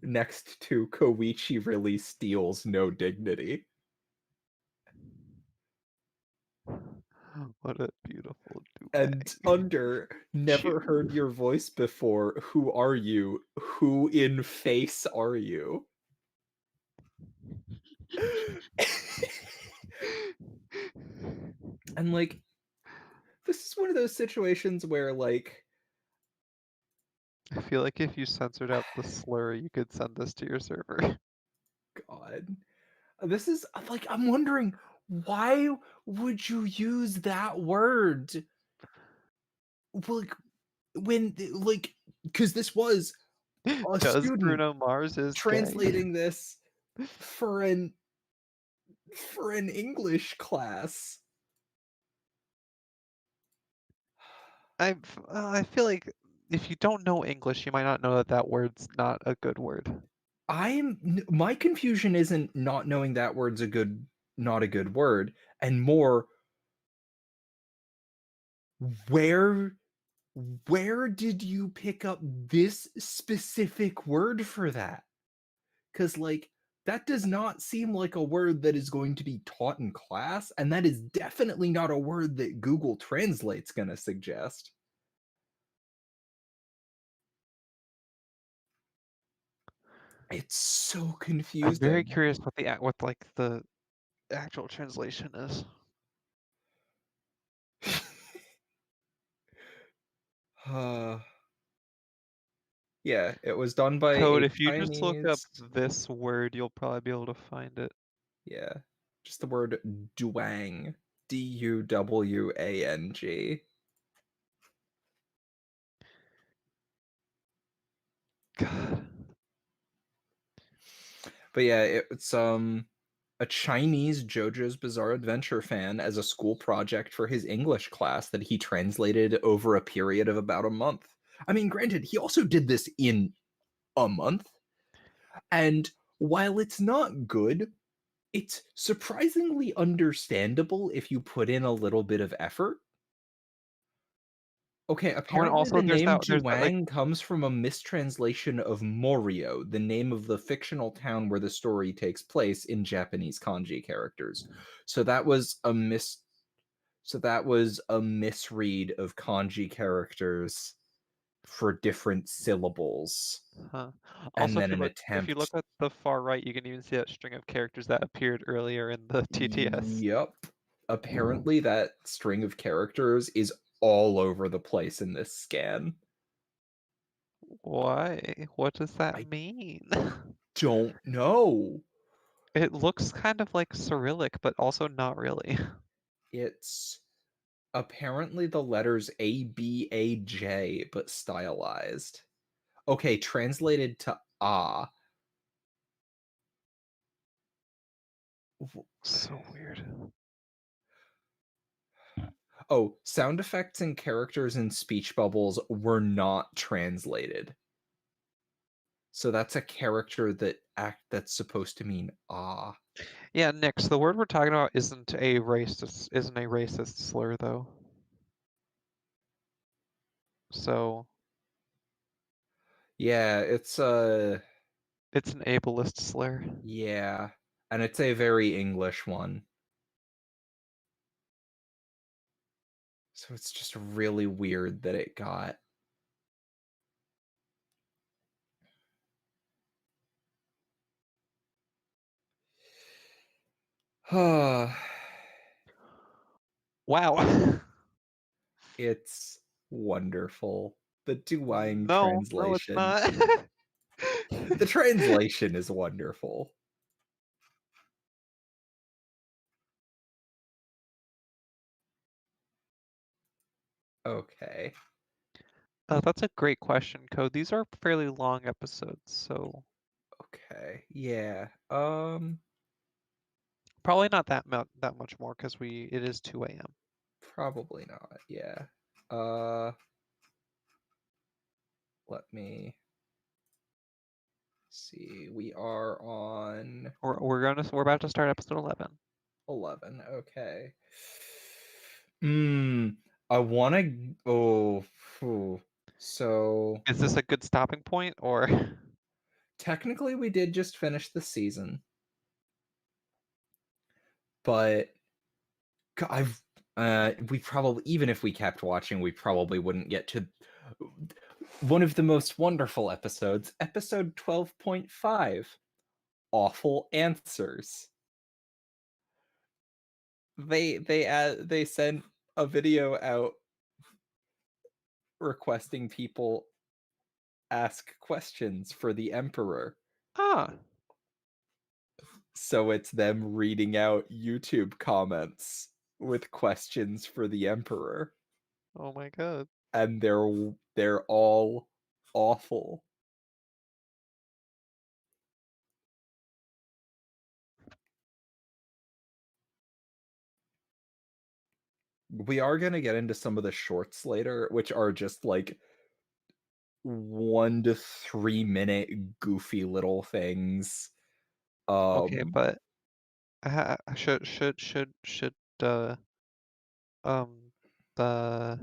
[SPEAKER 1] Next to Koichi really steals no dignity.
[SPEAKER 2] What a beautiful
[SPEAKER 1] And
[SPEAKER 2] Duang.
[SPEAKER 1] under never heard
[SPEAKER 2] Chew.
[SPEAKER 1] your voice before. Who are you? Who in face are you? And like this is one of those situations where like
[SPEAKER 2] I feel like if you censored out the slur, you could send this to your server.
[SPEAKER 1] god. This is like I'm wondering why would you use that word? Like when like cuz this was a
[SPEAKER 2] Does
[SPEAKER 1] student
[SPEAKER 2] Bruno Mars is gay?
[SPEAKER 1] translating this for an English class.
[SPEAKER 2] I feel like if you don't know English, you might not know that that word's not a good word.
[SPEAKER 1] My confusion isn't not knowing that word's not a good word, and more where where did you pick up this specific word for that? Because like that does not seem like a word that is going to be taught in class, and that is definitely not a word that Google Translate's going to suggest. It's so
[SPEAKER 2] I'm very
[SPEAKER 1] confusing.
[SPEAKER 2] curious what like the actual translation is.
[SPEAKER 1] uh, yeah, it was done by
[SPEAKER 2] Code,
[SPEAKER 1] a
[SPEAKER 2] if you just look up
[SPEAKER 1] Chinese.
[SPEAKER 2] this word, you'll probably be able to find it.
[SPEAKER 1] Yeah, just the word Duang. Duwang.
[SPEAKER 2] God.
[SPEAKER 1] But yeah, it's a Chinese JoJo's Bizarre Adventure fan as a school project for his English class that he translated over a period of about a month. I mean, granted, he also did this in a month, and while it's not good, it's surprisingly understandable if you put in a little bit of effort. Okay,
[SPEAKER 2] Oh, and
[SPEAKER 1] apparently
[SPEAKER 2] also
[SPEAKER 1] the name
[SPEAKER 2] there's that like
[SPEAKER 1] Juang comes from a mistranslation of Morio, the name of the fictional town where the story takes place in Japanese kanji characters. So that was a misread of kanji characters for different syllables,
[SPEAKER 2] Huh.
[SPEAKER 1] and
[SPEAKER 2] Also,
[SPEAKER 1] then an
[SPEAKER 2] if you look
[SPEAKER 1] attempt.
[SPEAKER 2] at the far right, you can even see that string of characters that appeared earlier in the TTS.
[SPEAKER 1] Yep. Apparently, that string of characters is all over the place in this scan.
[SPEAKER 2] Why? What does that
[SPEAKER 1] I
[SPEAKER 2] mean?
[SPEAKER 1] don't know.
[SPEAKER 2] It looks kind of like Cyrillic, but also not really.
[SPEAKER 1] It's apparently the letters A, B, A, J, but stylized. Okay, translated to ah.
[SPEAKER 2] So weird.
[SPEAKER 1] Oh, sound effects and characters and speech bubbles were not translated. So that's a character that's supposed to mean ah.
[SPEAKER 2] Yeah, Nix, the word we're talking about isn't a racist slur though. So
[SPEAKER 1] Yeah,
[SPEAKER 2] it's an ableist slur.
[SPEAKER 1] yeah, and it's a very English one. So it's just really weird that it got.
[SPEAKER 2] Wow.
[SPEAKER 1] It's wonderful. The Duang
[SPEAKER 2] No, it's
[SPEAKER 1] translation.
[SPEAKER 2] not.
[SPEAKER 1] The translation is wonderful. Okay.
[SPEAKER 2] That's a great question, Code. These are fairly long episodes, so
[SPEAKER 1] Okay. Yeah.
[SPEAKER 2] probably not that much more because it is 2 a.m.
[SPEAKER 1] Probably not. Yeah. Let me see. We are on
[SPEAKER 2] We're about to start episode 11.
[SPEAKER 1] 11. Okay. I want to. Oh, phew. So
[SPEAKER 2] Is this a good stopping point or?
[SPEAKER 1] technically, we did just finish the season, but I've. We probably, even if we kept watching, we probably wouldn't get to one of the most wonderful episodes, episode 12.5, Awful Answers. They sent a video out requesting people ask questions for the emperor.
[SPEAKER 2] Ah,
[SPEAKER 1] So it's them reading out YouTube comments with questions for the emperor,
[SPEAKER 2] oh my god.
[SPEAKER 1] and they're all awful. We are going to get into some of the shorts later, which are just like 1 to 3 minute goofy little things.
[SPEAKER 2] Okay,
[SPEAKER 1] Um
[SPEAKER 2] but should um the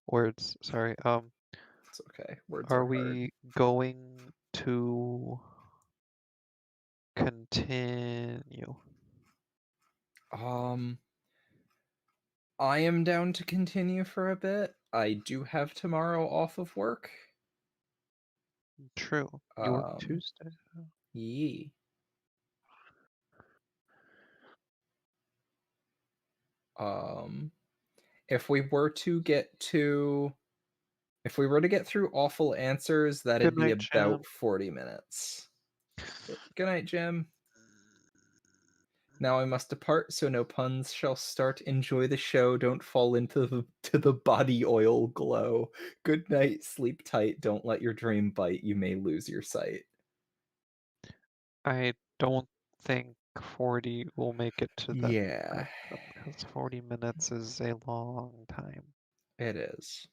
[SPEAKER 2] words, sorry,
[SPEAKER 1] it's okay. Words
[SPEAKER 2] are
[SPEAKER 1] are hard.
[SPEAKER 2] we going to continue?
[SPEAKER 1] Um I am down to continue for a bit. I do have tomorrow off of work.
[SPEAKER 2] True. You work
[SPEAKER 1] Um
[SPEAKER 2] Tuesday.
[SPEAKER 1] Yee. Um if we were to get to if we were to get through awful answers, that'd
[SPEAKER 2] Good
[SPEAKER 1] be
[SPEAKER 2] night,
[SPEAKER 1] about
[SPEAKER 2] Jim.
[SPEAKER 1] 40 minutes. Good night, Jim. Now I must depart, so no puns shall start. Enjoy the show. Don't fall into the body oil glow. Good night. Sleep tight. Don't let your dream bite. You may lose your sight.
[SPEAKER 2] I don't think 40 will make it to that
[SPEAKER 1] Yeah,
[SPEAKER 2] because 40 minutes is a long time.
[SPEAKER 1] it is.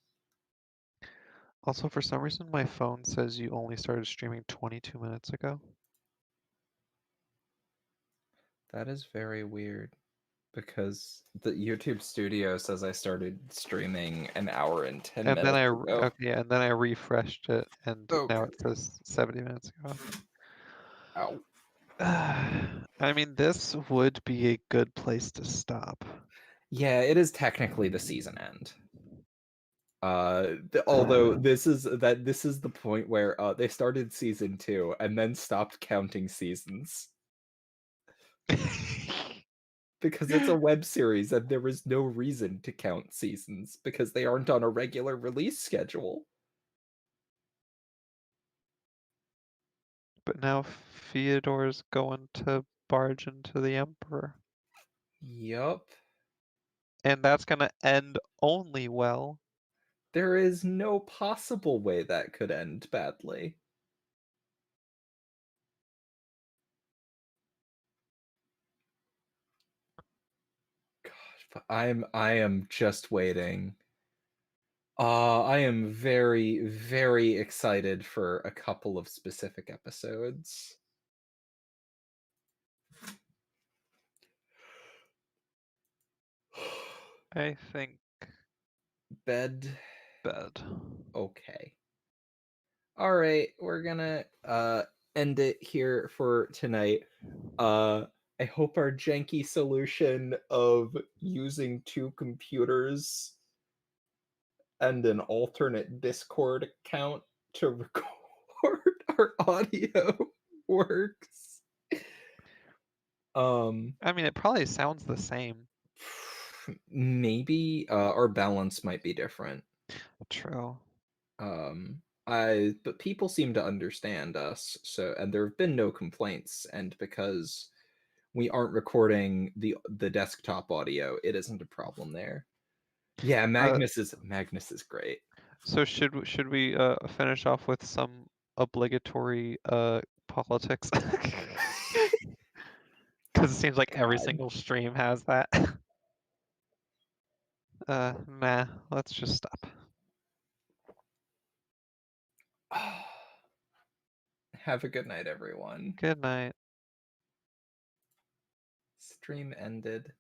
[SPEAKER 2] Also, for some reason, my phone says you only started streaming 22 minutes ago.
[SPEAKER 1] That is very weird because the YouTube Studio says I started streaming an hour and 10
[SPEAKER 2] And then
[SPEAKER 1] minutes ago.
[SPEAKER 2] okay, and then I refreshed it, and now
[SPEAKER 1] Okay.
[SPEAKER 2] it says 70 minutes ago.
[SPEAKER 1] Ow.
[SPEAKER 2] I mean, this would be a good place to stop.
[SPEAKER 1] Yeah, it is technically the season end. Although this is the point where they started season 2 and then stopped counting seasons because it's a web series and there is no reason to count seasons because they aren't on a regular release schedule.
[SPEAKER 2] But now Fyodor's going to barge into the Emperor.
[SPEAKER 1] Yup.
[SPEAKER 2] And that's gonna end only well.
[SPEAKER 1] There is no possible way that could end badly. Gosh, but I am just waiting. I am very, very excited for a couple of specific episodes.
[SPEAKER 2] I think
[SPEAKER 1] Bed.
[SPEAKER 2] bed.
[SPEAKER 1] Okay. All right, we're gonna end it here for tonight. I hope our janky solution of using two computers and an alternate Discord account to record our audio works.
[SPEAKER 2] I mean, it probably sounds the same.
[SPEAKER 1] Maybe our balance might be different.
[SPEAKER 2] True.
[SPEAKER 1] But people seem to understand us, so and there have been no complaints, and because we aren't recording the desktop audio, it isn't a problem there. Yeah, Magnus is great.
[SPEAKER 2] So should we finish off with some obligatory politics? Because it seems like every
[SPEAKER 1] God.
[SPEAKER 2] single stream has that. Nah, let's just stop.
[SPEAKER 1] Have a good night, everyone.
[SPEAKER 2] Good night.
[SPEAKER 1] Stream ended.